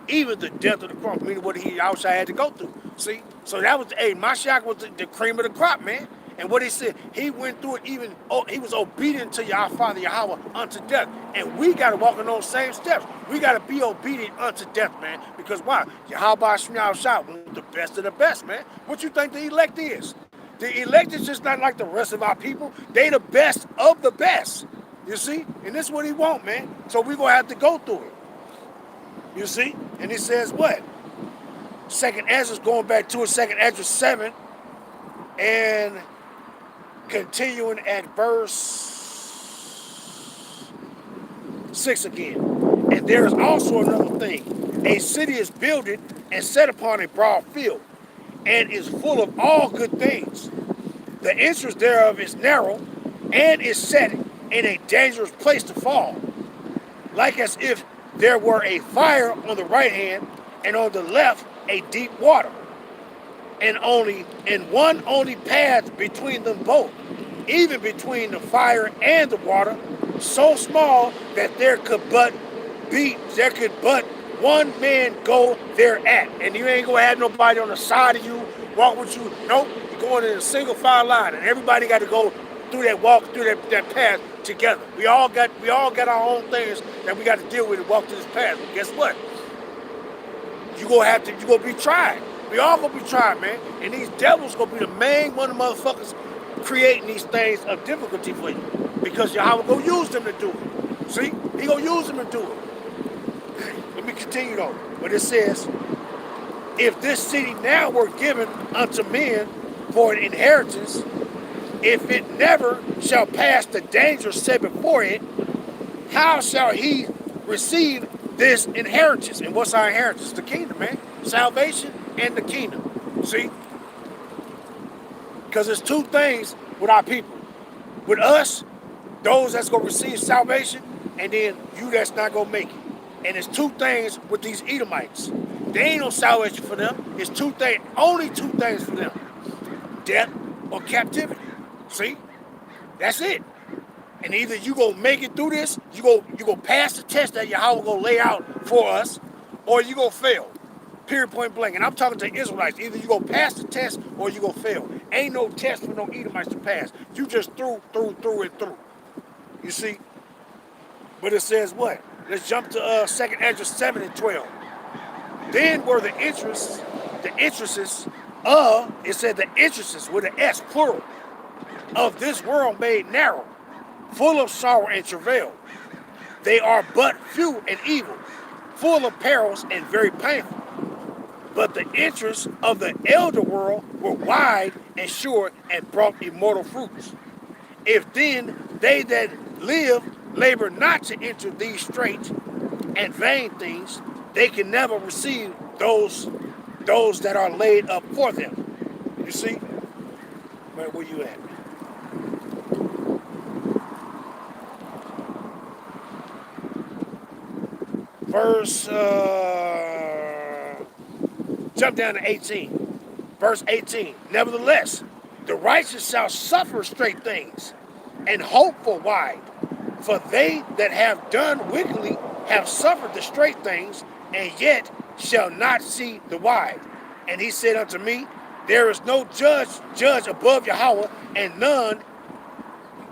even the death of the cross. Meaning what he outside had to go through. See? So that was, Mashiach was the cream of the crop, man. And what he said, he went through it he was obedient to our Father Yahweh unto death. And we got to walk in those same steps. We got to be obedient unto death, man. Because why? Yahweh Shah wants the best of the best, man. What you think the elect is? The elect is just not like the rest of our people. They the best of the best. You see? And this is what he want, man. So we're going to have to go through it. You see? And he says what? Second Ezra, going back to it, Second Ezra 7, and continuing at verse 6 again. And there is also another thing. A city is builded and set upon a broad field, and is full of all good things. The entrance thereof is narrow, and is set in a dangerous place to fall, like as if there were a fire on the right hand, and on the left a deep water, and one only path between them both, even between the fire and the water, so small that there could but one man go thereat. And you ain't gonna have nobody on the side of you, walk with you. Nope, you're going in a single file line, and everybody got to go through that that path together. We all got our own things that we got to deal with and walk through this path. But guess what? You gonna be tried. We all gonna be tried, man. And these devils gonna be the main one of the motherfuckers creating these things of difficulty for you, because Yahweh gonna use them to do it. See, he gonna use them to do it. Let me continue though. But it says, if this city now were given unto men for an inheritance, if it never shall pass the danger set before it, how shall he receive this inheritance? And what's our inheritance? The kingdom, man. Salvation and the kingdom. See? Because there's two things with our people. With us, those that's going to receive salvation, and then you that's not going to make it. And there's two things with these Edomites. There ain't no salvation for them. It's two things, only two things for them. Death or captivity. See? That's it. And either you gonna make it through this, you go pass the test that Yahweh gonna lay out for us, or you gonna fail. Period, point blank. And I'm talking to Israelites. Either you gonna pass the test or you gonna fail. Ain't no test for no Edomites to pass. You just through and through. You see? But it says what? Let's jump to 2nd Ezra 7 and 12. Then were the entrances of, it said the entrances with an S, plural, of this world made narrow, full of sorrow and travail. They are but few and evil, full of perils and very painful. But the interests of the elder world were wide and sure, and brought immortal fruits. If then they that live labor not to enter these straight and vain things, they can never receive those that are laid up for them. You see? Where you at? Verse, jump down to 18. Verse 18. Nevertheless, the righteous shall suffer straight things, and hope for wide. For they that have done wickedly have suffered the straight things, and yet shall not see the wide. And he said unto me, there is no judge above Yahweh, and none,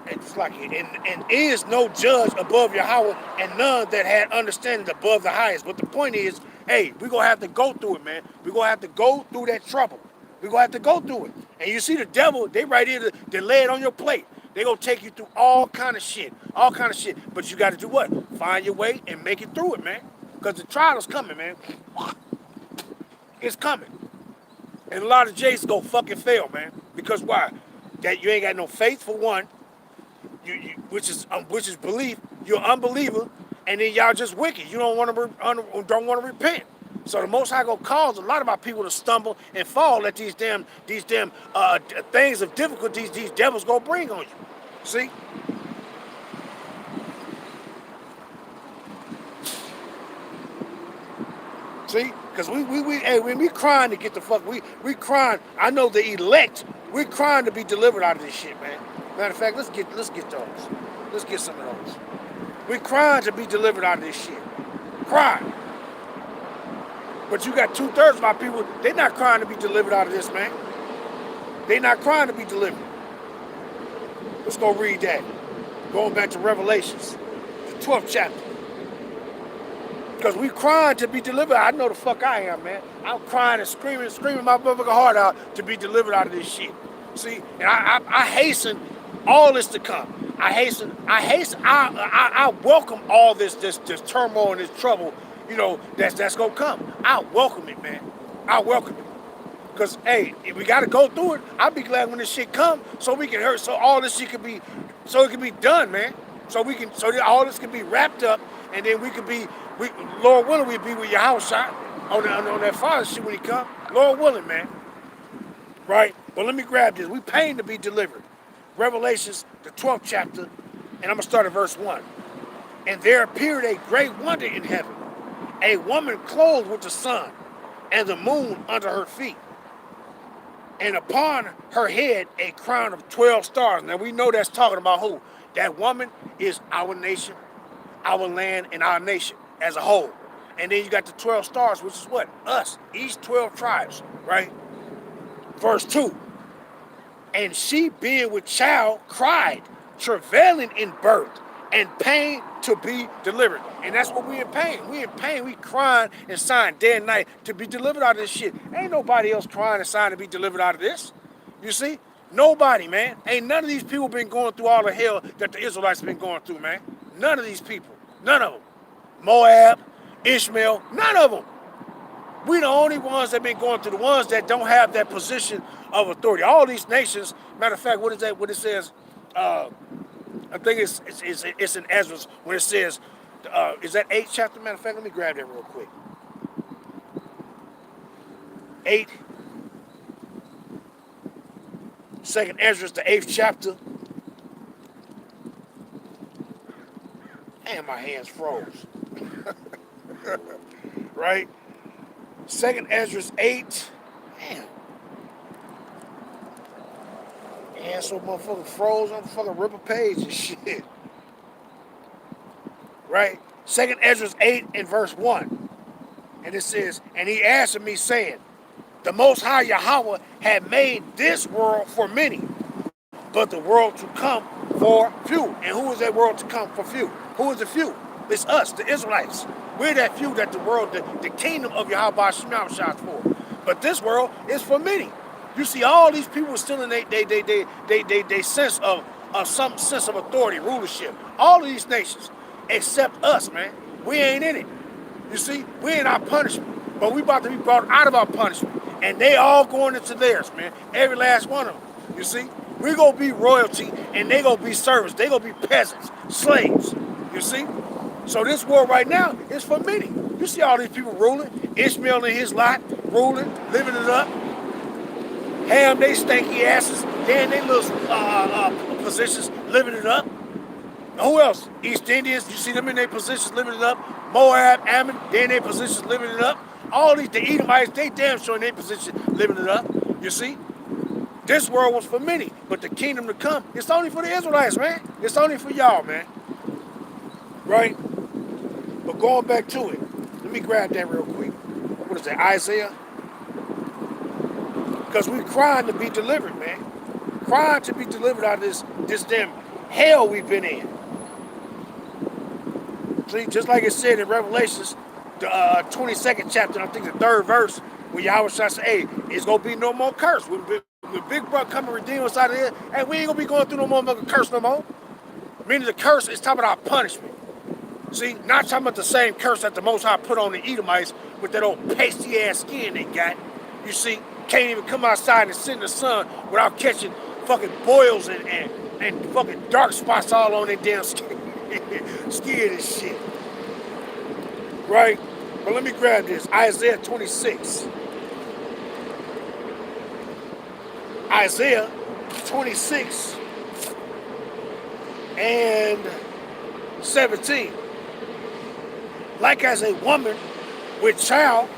and is no judge above Yahweh, and none that had understanding above the highest. But the point is, hey, we're going to have to go through it, man. We're going to have to go through that trouble. We're going to have to go through it. And you see the devil, they right here to lay it on your plate. They're going to take you through all kind of shit. But you got to do what? Find your way and make it through it, man. Because the trial is coming, man. It's coming. And a lot of Jays go fucking fail, man. Because why? That you ain't got no faith, for one. Which is belief. You're an unbeliever, and then y'all just wicked. You don't want to repent. So the Most High gonna cause a lot of our people to stumble and fall at these damn things of difficulties these devils gonna bring on you. See? See? Because when we crying to get the fuck, we crying. I know the elect, we're crying to be delivered out of this shit, man. Matter of fact, let's get those. Let's get some of those. We're crying to be delivered out of this shit. Crying. But you got 2/3 of our people, they're not crying to be delivered out of this, man. They're not crying to be delivered. Let's go read that. Going back to Revelations, the 12th chapter. Because we crying to be delivered. I know the fuck I am, man. I'm crying and screaming my motherfucking heart out to be delivered out of this shit. See, and I hasten all this to come. I welcome all this turmoil and this trouble, that's gonna come. I welcome it, man. I welcome it. Because, hey, if we got to go through it, I'll be glad when this shit come so we can hurt, so all this shit can be, so it can be done, man. So that all this can be wrapped up, and then we could be, Lord willing, we'd be with Yahacharat on that Father shit when he come. Lord willing, man. Right? But let me grab this. We pain to be delivered. Revelations, the 12th chapter, and I'm going to start at verse 1. And there appeared a great wonder in heaven, a woman clothed with the sun and the moon under her feet, and upon her head a crown of 12 stars. Now we know that's talking about who? That woman is our nation, our land, and our nation as a whole. And then you got the 12 stars, which is what? Us, each 12 tribes, right? Verse 2. And she being with child cried, travailing in birth, and pain to be delivered. And that's what we in pain. We in pain. We crying and sighing day and night to be delivered out of this shit. Ain't nobody else crying and sighing to be delivered out of this. You see? Nobody, man. Ain't none of these people been going through all the hell that the Israelites been going through, man. None of these people. None of them. Moab, Ishmael, none of them. We the only ones that been going through, the ones that don't have that position of authority. All these nations, matter of fact, what is that? What it says? I think it's in Ezra when it says, is that 8th chapter? Matter of fact, let me grab that real quick. 8. 2nd Ezra, the 8th chapter. And my hands froze. Right? 2nd Ezra 8. Damn. And so motherfucker froze on the fucking rip a page and shit. Right? 2nd Ezra 8 and verse 1. And it says, and he answered me saying, the Most High Yahweh had made this world for many, but the world to come for few. And who is that world to come for few? Who is the few? It's us, the Israelites. We're that few that the world, the kingdom of Yahweh shines for. But this world is for many. You see all these people still in they sense of some sense of authority, rulership. All of these nations, except us, man. We ain't in it. You see, we in our punishment. But we about to be brought out of our punishment. And they all going into theirs, man. Every last one of them. You see? We gonna be royalty and they gonna be servants. They gonna be peasants, slaves. You see? So this world right now is for many. You see all these people ruling. Ishmael and his lot, ruling, living it up. Ham, they stanky asses. They in their little positions, living it up. Who else? East Indians, you see them in their positions, living it up. Moab, Ammon, they in their positions, living it up. All these, the Edomites, they damn sure in their position, living it up. You see? This world was for many, but the kingdom to come, it's only for the Israelites, man. It's only for y'all, man. Right? But going back to it, let me grab that real quick. What is that, Isaiah? Because we're crying to be delivered, man. Crying to be delivered out of this damn hell we've been in. See, just like it said in Revelations, the 22nd chapter, I think the 3rd verse, where Yahweh shall say, hey, it's going to be no more curse. When Big Brother come and redeem us out of here, hey, we ain't going to be going through no more motherfucking curse no more. Meaning the curse is talking about punishment. See, not talking about the same curse that the Most High put on the Edomites with that old pasty-ass skin they got. You see, can't even come outside and sit in the sun without catching fucking boils and fucking dark spots all on their damn skin. Skin and shit. Right? But let me grab this. Isaiah 26. Isaiah 26 and 17. Like as a woman with child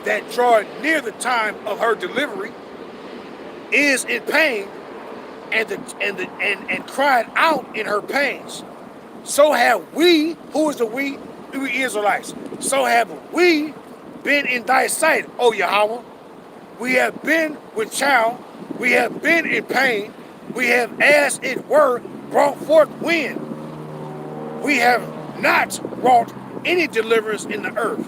that draweth near the time of her delivery is in pain and cried out in her pains. So have we, who is the we? We Israelites. So have we been in thy sight, O Yahweh. We have been with child. We have been in pain. We have, as it were, brought forth wind. We have not wrought any deliverance in the earth.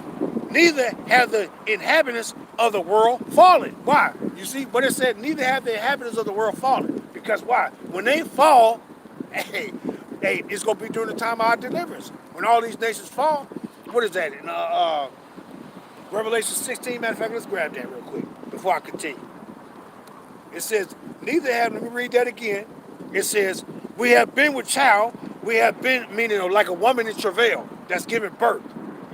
Neither have the inhabitants of the world fallen. Why? You see, but it said, neither have the inhabitants of the world fallen. Because why? When they fall, hey, it's going to be during the time of our deliverance. When all these nations fall, what is that? In Revelation 16, matter of fact, let's grab that real quick before I continue. It says, neither have, let me read that again. It says, we have been with child, we have been, meaning like a woman in travail that's giving birth.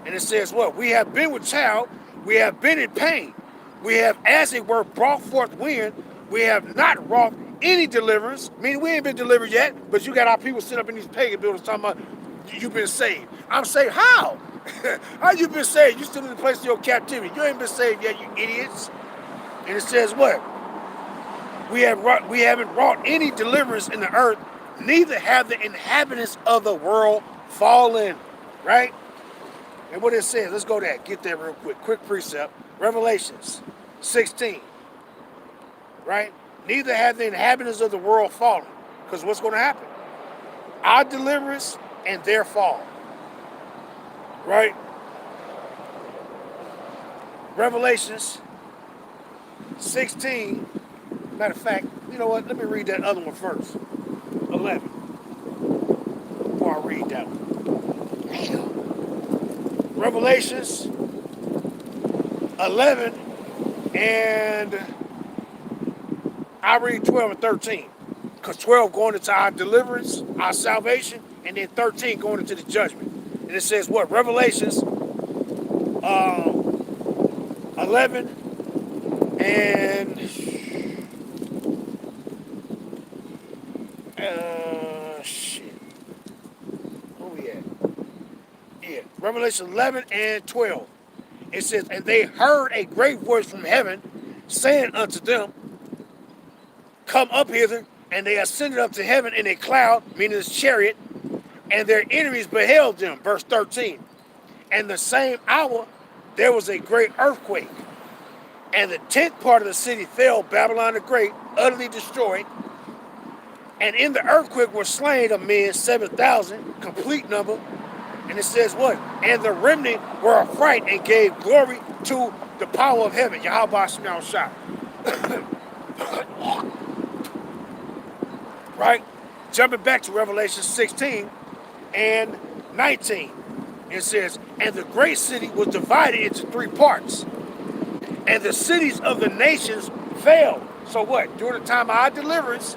And it says what? We have been with child, we have been in pain. We have, as it were, brought forth wind. We have not wrought any deliverance. Meaning we ain't been delivered yet, but you got our people sitting up in these pagan buildings talking about you've been saved. I'm saved. How? How you been saved? You still in the place of your captivity. You ain't been saved yet, you idiots. And it says what? We haven't wrought any deliverance in the earth, neither have the inhabitants of the world fallen. Right? And what it says, let's go there. Get there real quick. Quick precept. Revelations 16. Right? Neither have the inhabitants of the world fallen. Because what's going to happen? Our deliverance and their fall. Right? Revelations 16. Matter of fact, you know what? Let me read that other one first. 11. Before I read that one. Damn. Revelations 11 and I read 12 and 13. Because 12 going into our deliverance, our salvation, and then 13 going into the judgment. And it says what? Revelations 11 and shit. Where we at? Yeah, Revelation 11 and 12. It says, and they heard a great voice from heaven saying unto them, come up hither. And they ascended up to heaven in a cloud, meaning his chariot, and their enemies beheld them. Verse 13. And the same hour there was a great earthquake, and the 10th part of the city fell, Babylon the Great, utterly destroyed. And in the earthquake were slain of men 7,000, complete number. And it says what? And the remnant were affright and gave glory to the power of heaven. Yahweh Shemel Shah. Right? Jumping back to Revelation 16 and 19. It says, and the great city was divided into 3 parts. And the cities of the nations fell. So what? During the time of our deliverance,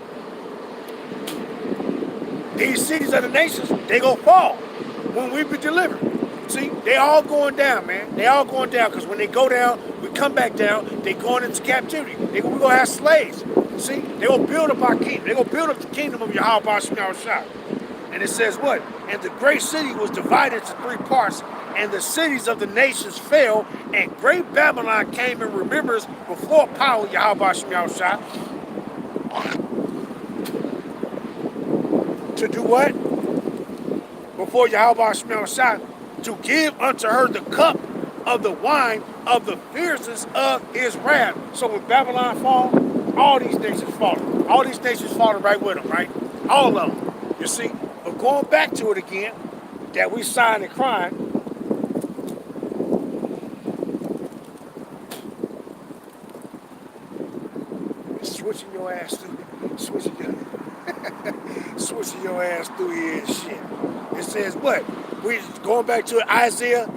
these cities of the nations, they gonna fall when we be delivered. See, they all going down, man. They all going down, because when they go down, we come back down, they going into captivity. We gonna have slaves. See, they gonna build up our kingdom. They gonna build up the kingdom of Yahweh Shemel Shah. And it says what? And the great city was divided into 3 parts, and the cities of the nations fell, and great Babylon came in remembrance before power Yahweh Shemel Shah. To do what? Before Yahweh Shemel Shah, to give unto her the cup of the wine of the fierceness of his wrath. So when Babylon fall, all these nations falling. All these nations falling right with them, right? All of them. You see? But going back to it again, that we signed and crying. Switching your ass through. Switching your ass through here and shit. It says what? We going back to Isaiah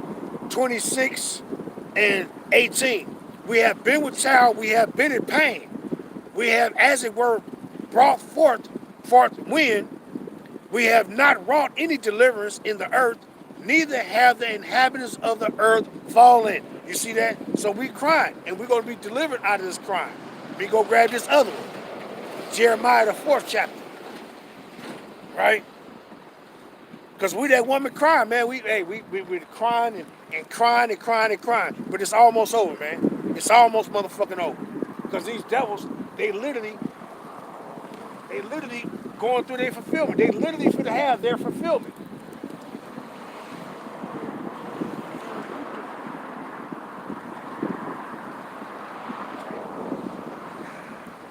26 and 18. We have been with child, we have been in pain. We have, as it were, brought forth wind. We have not wrought any deliverance in the earth, neither have the inhabitants of the earth fallen. You see that? So we crying, and we're going to be delivered out of this crime. We go grab this other one. Jeremiah, the 4th chapter. Right? Because we that woman crying, man. We're crying and crying. But it's almost over, man. It's almost motherfucking over. Because these devils, they literally going through their fulfillment. They literally finna have their fulfillment.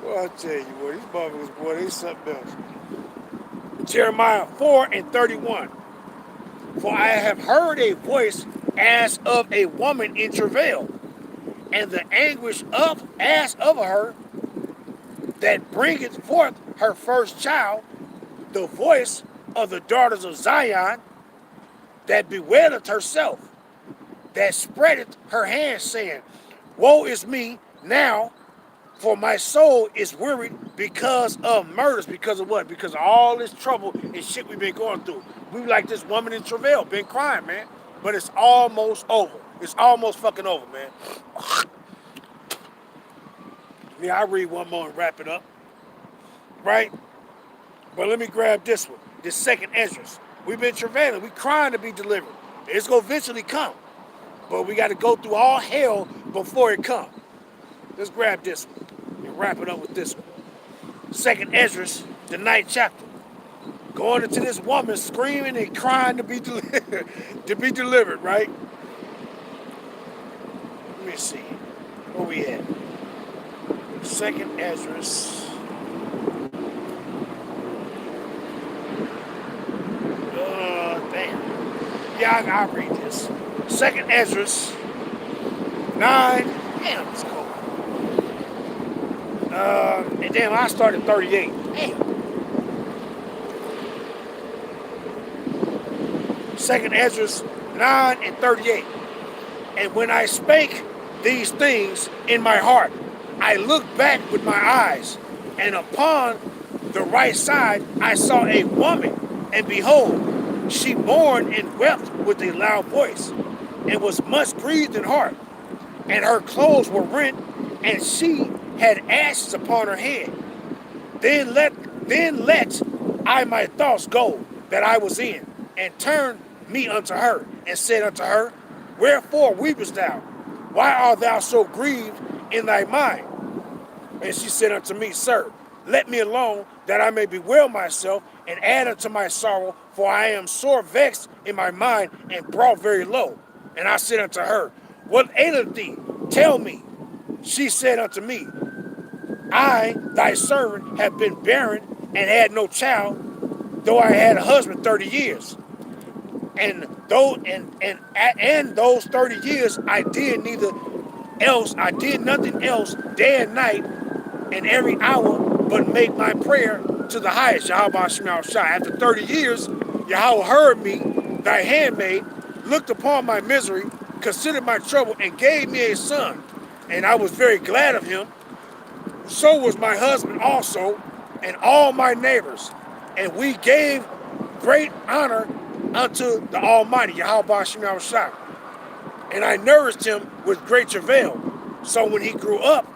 Well, I tell you what, these motherfuckers, boy, they something else. Jeremiah 4 and 31. For I have heard a voice as of a woman in travail, and the anguish as of her that bringeth forth her first child, the voice of the daughters of Zion that bewaileth herself. that spreadeth her hands, saying, Woe is me now, for my soul is wearied because of murders. Because of what? Because of all this trouble and shit we've been going through. We like this woman in travail, been crying, man. But it's almost over. It's almost fucking over, man. Yeah, I'll read one more and wrap it up. Right? But let me grab this one. This second Esdras. We've been travailing. We crying to be delivered. It's going to eventually come. But we got to go through all hell before it comes. Let's grab this one and wrap it up with this one. Second Esdras, the 9th chapter. Going into this woman screaming and crying to be delivered, right? Let me see. Where we at? Second Esdras. Damn. Yeah, I'll read this. Second Esdras 9. Damn, it's cold. And damn, I started 38. Damn. Second Esdras 9 and 38. And when I spake these things in my heart, I looked back with my eyes, and upon the right side I saw a woman, and behold, she mourned and wept with a loud voice, and was much grieved in heart, and her clothes were rent, and she had ashes upon her head. Then let I my thoughts go that I was in, and turned me unto her, and said unto her, Wherefore weepest thou? Why art thou so grieved in thy mind? And she said unto me, Sir, let me alone, that I may bewail myself, and add unto my sorrow, for I am sore vexed in my mind, and brought very low. And I said unto her, What aileth thee? Tell me. She said unto me, I, thy servant, have been barren, and had no child, though I had a husband 30 years. And those 30 years I did nothing else day and night, and every hour, but make my prayer to the highest, Yahweh Shema Shai. After 30 years, Yahweh heard me, thy handmaid, looked upon my misery, considered my trouble, and gave me a son. And I was very glad of him. So was my husband also, and all my neighbors. And we gave great honor unto the Almighty, Yahweh Shema Shai. And I nourished him with great travail. So when he grew up,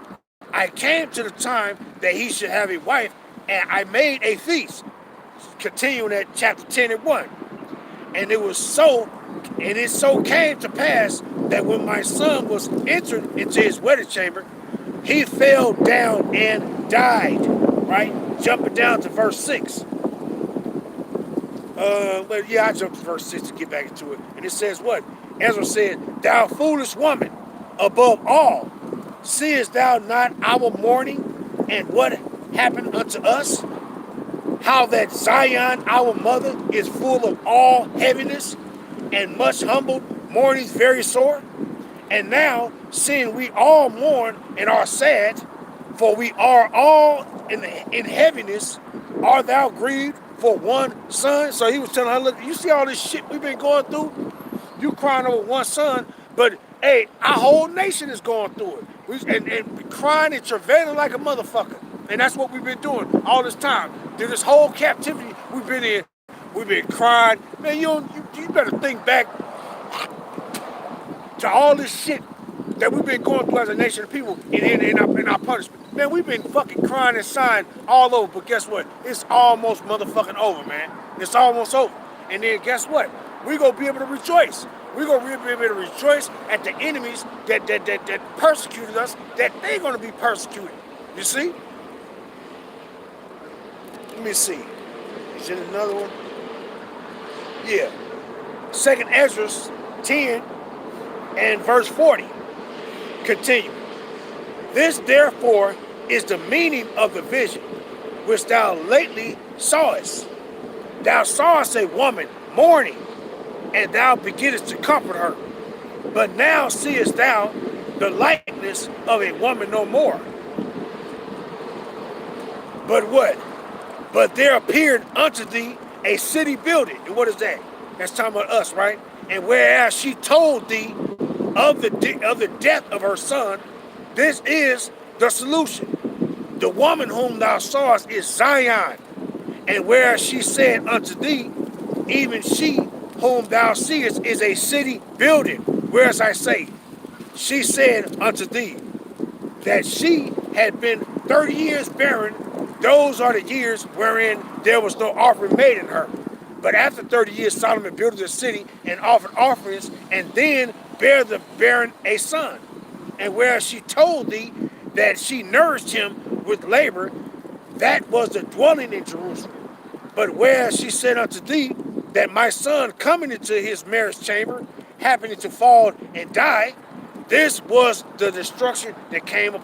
I came to the time that he should have a wife, and I made a feast. Continuing at chapter 10 and 1. And it so came to pass that when my son was entered into his wedding chamber, he fell down and died. Right? Jumping down to verse 6. But yeah, I jumped to verse 6 to get back into it. And it says what? Ezra said, Thou foolish woman, above all, seest thou not our mourning, and what happened unto us? How that Zion, our mother, is full of all heaviness, and much humbled, mournings very sore? And now, seeing we all mourn and are sad, for we are all in heaviness, art thou grieved for one son? So he was telling her, look, you see all this shit we've been going through? You crying over one son, but hey, our whole nation is going through it. And crying and travailing like a motherfucker. And that's what we've been doing all this time. Through this whole captivity we've been in, we've been crying. Man, you better think back to all this shit that we've been going through as a nation of people in our punishment. Man, we've been fucking crying and sighing all over, but guess what? It's almost motherfucking over, man. It's almost over. And then guess what? We're going to be able to rejoice. We're going to be able to rejoice at the enemies that persecuted us, that they're going to be persecuted. You see? Let me see. Is it another one? Yeah. Second Esdras 10 and verse 40. Continue. This therefore is the meaning of the vision which thou lately sawest. Thou sawest a woman mourning, and thou beginnest to comfort her. But now seest thou the likeness of a woman no more. But what? But there appeared unto thee a city building. And what is that? That's talking about us, right? And whereas she told thee of the death of her son. This is the solution. The woman whom thou sawest is Zion, and whereas she said unto thee, even she whom thou seest is a city building. Whereas I say, she said unto thee that she had been 30 years barren. Those are the years wherein there was no offering made in her. But after 30 years, Solomon built the city and offered offerings, and then bare the barren a son. And whereas she told thee that she nourished him with labor, that was the dwelling in Jerusalem. But whereas she said unto thee that my son coming into his marriage chamber, happening to fall and die, this was the destruction that came to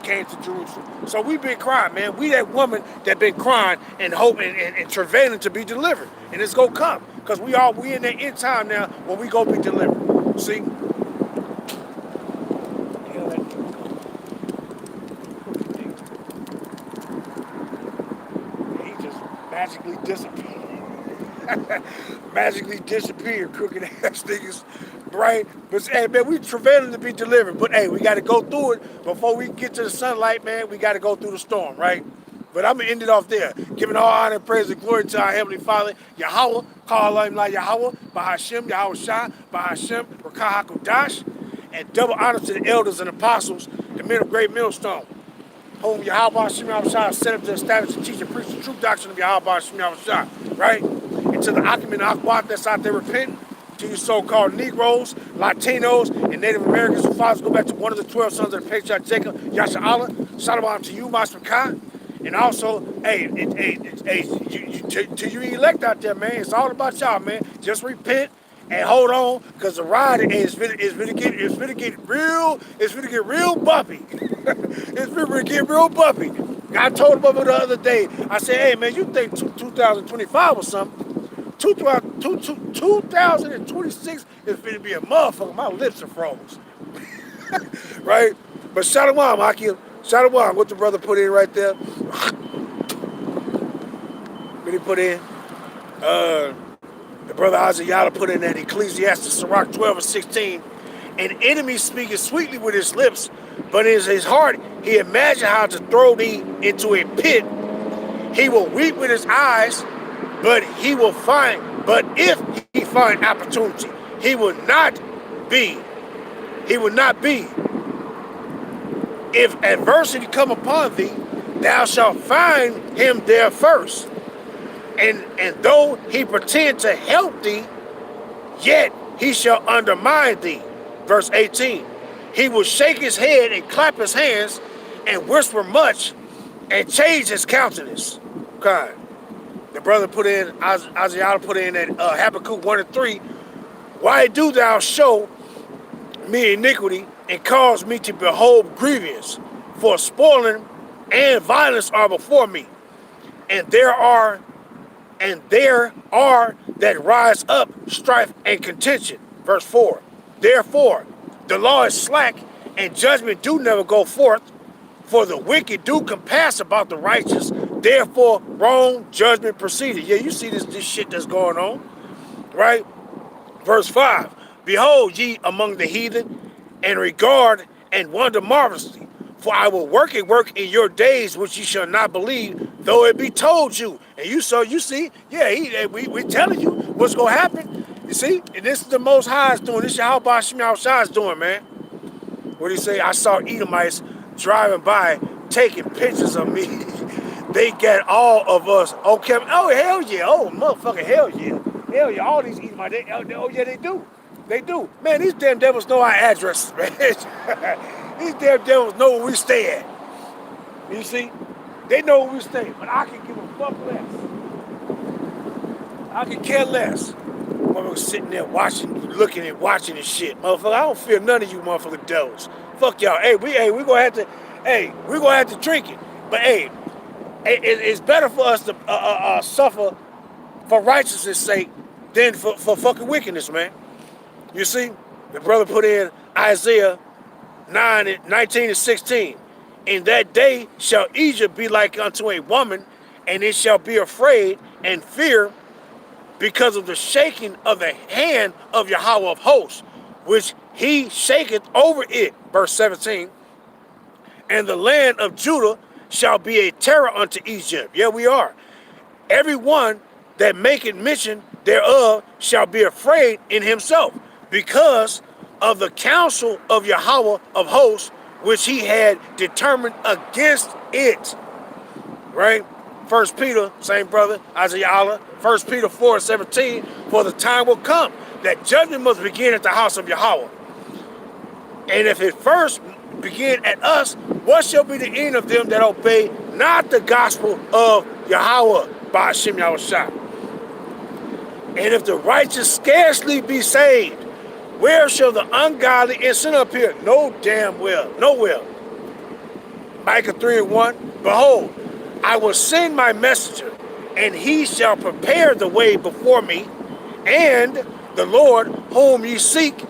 Jerusalem. So we've been crying, man. We that woman that been crying and hoping and travailing to be delivered. And it's gonna come. Because we in that end time now when we gonna be delivered. See? He just magically disappeared. Magically disappeared, crooked ass niggas. Right? But hey, man, we travailing to be delivered. But hey, we got to go through it before we get to the sunlight, man. We got to go through the storm, right? But I'm going to end it off there. Giving all honor, praise, and glory to our Heavenly Father, Yahweh, call him like Yahweh, Bahashem, Yahweh Shah, Bahashem, Rakah HaKodash, and double honor to the elders and apostles, the men of great millstone, whom Yahweh Bahashem, Yahweh Shah set up to establish and teach and preach the true doctrine of Yahweh Bahashem, Yahweh Shah, right? And to the Akim and Akwat that's out there repenting, to you so-called Negroes, Latinos, and Native Americans who fathers go back to one of the 12 sons of the patriarch Jacob, Yasha Allah, Shalom to you, Master Khan. And also, hey, to you elect out there, man, it's all about y'all, man. Just repent and hold on, because the ride is gonna get real bumpy. It's gonna get real bumpy. I told him the other day, I said, hey, man, you think 2025 or something? 2026 is going to be a motherfucker. My lips are froze. Right? But Shalom, Akim. Shalom, what the brother put in right there. What he put in? The brother Isaiah put in that Ecclesiastes Sirach 12:16. An enemy speaketh sweetly with his lips, but in his heart he imagined how to throw thee into a pit. He will weep with his eyes, but if he find opportunity, he will not be. If adversity come upon thee, thou shalt find him there first. And though he pretend to help thee, yet he shall undermine thee. Verse 18, he will shake his head and clap his hands and whisper much and change his countenance. God. The brother put in, Isaiah put in that Habakkuk 1:3, why do thou show me iniquity and cause me to behold grievance? For spoiling and violence are before me, and there are that rise up strife and contention. Verse 4, therefore the law is slack and judgment do never go forth, for the wicked do compass about the righteous, therefore wrong judgment proceeded. Yeah, you see this shit that's going on, right? Verse 5, behold ye among the heathen, and regard and wonder marvelously, for I will work a work in your days which ye shall not believe, though it be told you. And you see, yeah, we telling you what's gonna happen. You see, and this is the Most High is doing. This is how Bahashem Shah is doing, man. What do you say? I saw Edomites driving by, taking pictures of me. They get all of us. Okay. Oh, hell yeah. Oh, motherfucker, hell yeah. Hell yeah. All these Edomites, oh yeah, they do. They do. Man, these damn devils know our addresses, man. These damn devils know where we stay at. You see? They know where we stay. But I can give a fuck less. I can care less. Motherfucker sitting there looking and watching and shit. Motherfucker, I don't fear none of you motherfucking devils. Fuck y'all. Hey, we're gonna have to drink it. But hey, it's better for us to suffer for righteousness' sake than for fucking wickedness, man. You see, the brother put in Isaiah 9:19-16. In that day shall Egypt be like unto a woman, and it shall be afraid and fear because of the shaking of the hand of Yahweh of hosts, which he shaketh over it. Verse 17. And the land of Judah shall be a terror unto Egypt. Yeah, we are. Everyone that maketh mention thereof shall be afraid in himself, because of the counsel of Yahweh of hosts, which he had determined against it. Right? 1 Peter, same brother, Isaiah Allah, 1 Peter 4:17, for the time will come that judgment must begin at the house of Yahweh. And if it first begin at us, what shall be the end of them that obey not the gospel of Yahweh by Hashem Yahushua? And if the righteous scarcely be saved, where shall the ungodly and sin appear? No damn well, nowhere. Micah 3:1, behold, I will send my messenger, and he shall prepare the way before me, and the Lord whom ye seek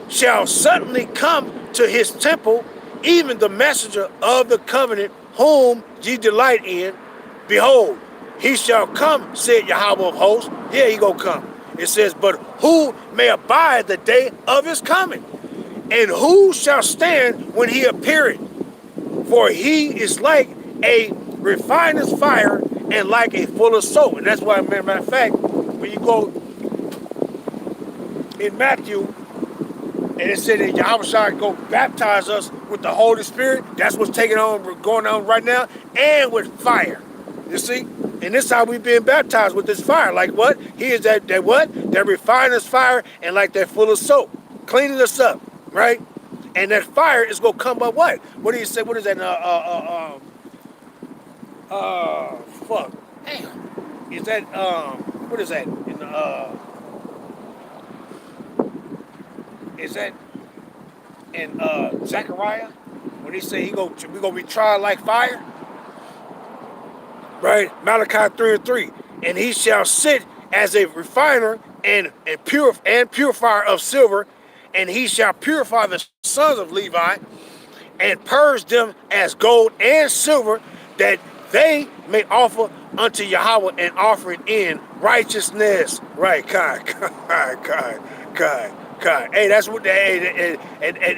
shall suddenly come to his temple, even the messenger of the covenant whom ye delight in. Behold, he shall come, said Yahweh of hosts. Yeah, he gonna come. It says, but who may abide the day of his coming? And who shall stand when he appeareth? For he is like a refiner's fire and like a fuller's soap. And that's why, matter of fact, when you go in Matthew, and it said that Yahweh go baptize us with the Holy Spirit. That's what's going on right now, and with fire. You see? And this is how we've been baptized, with this fire. Like what? He is that what? That refiner's fire and like that full of soap. Cleaning us up, right? And that fire is going to come by what? What do you say? What is that? Fuck. Damn. Is that, what is that? Is that in Zechariah? When he say we gonna be tried like fire? Right? Malachi 3:3. And he shall sit as a refiner and purifier of silver, and he shall purify the sons of Levi, and purge them as gold and silver, that they may offer unto Yahweh an offering in righteousness. Right, God. Hey, that's what and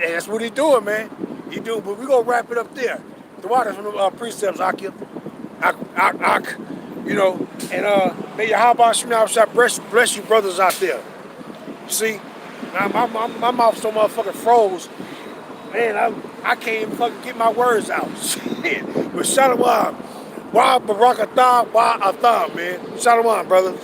that's what he's doing, man. He doing, but we're gonna wrap it up there. The water from the precepts, Akim. You know, and may Yahweh shall bless you brothers out there. You see, my mouth so motherfucking froze. Man, I can't even fucking get my words out. Shit. But Shalom. Wa Barakatah, Wa Atham, man. Shalom, brothers.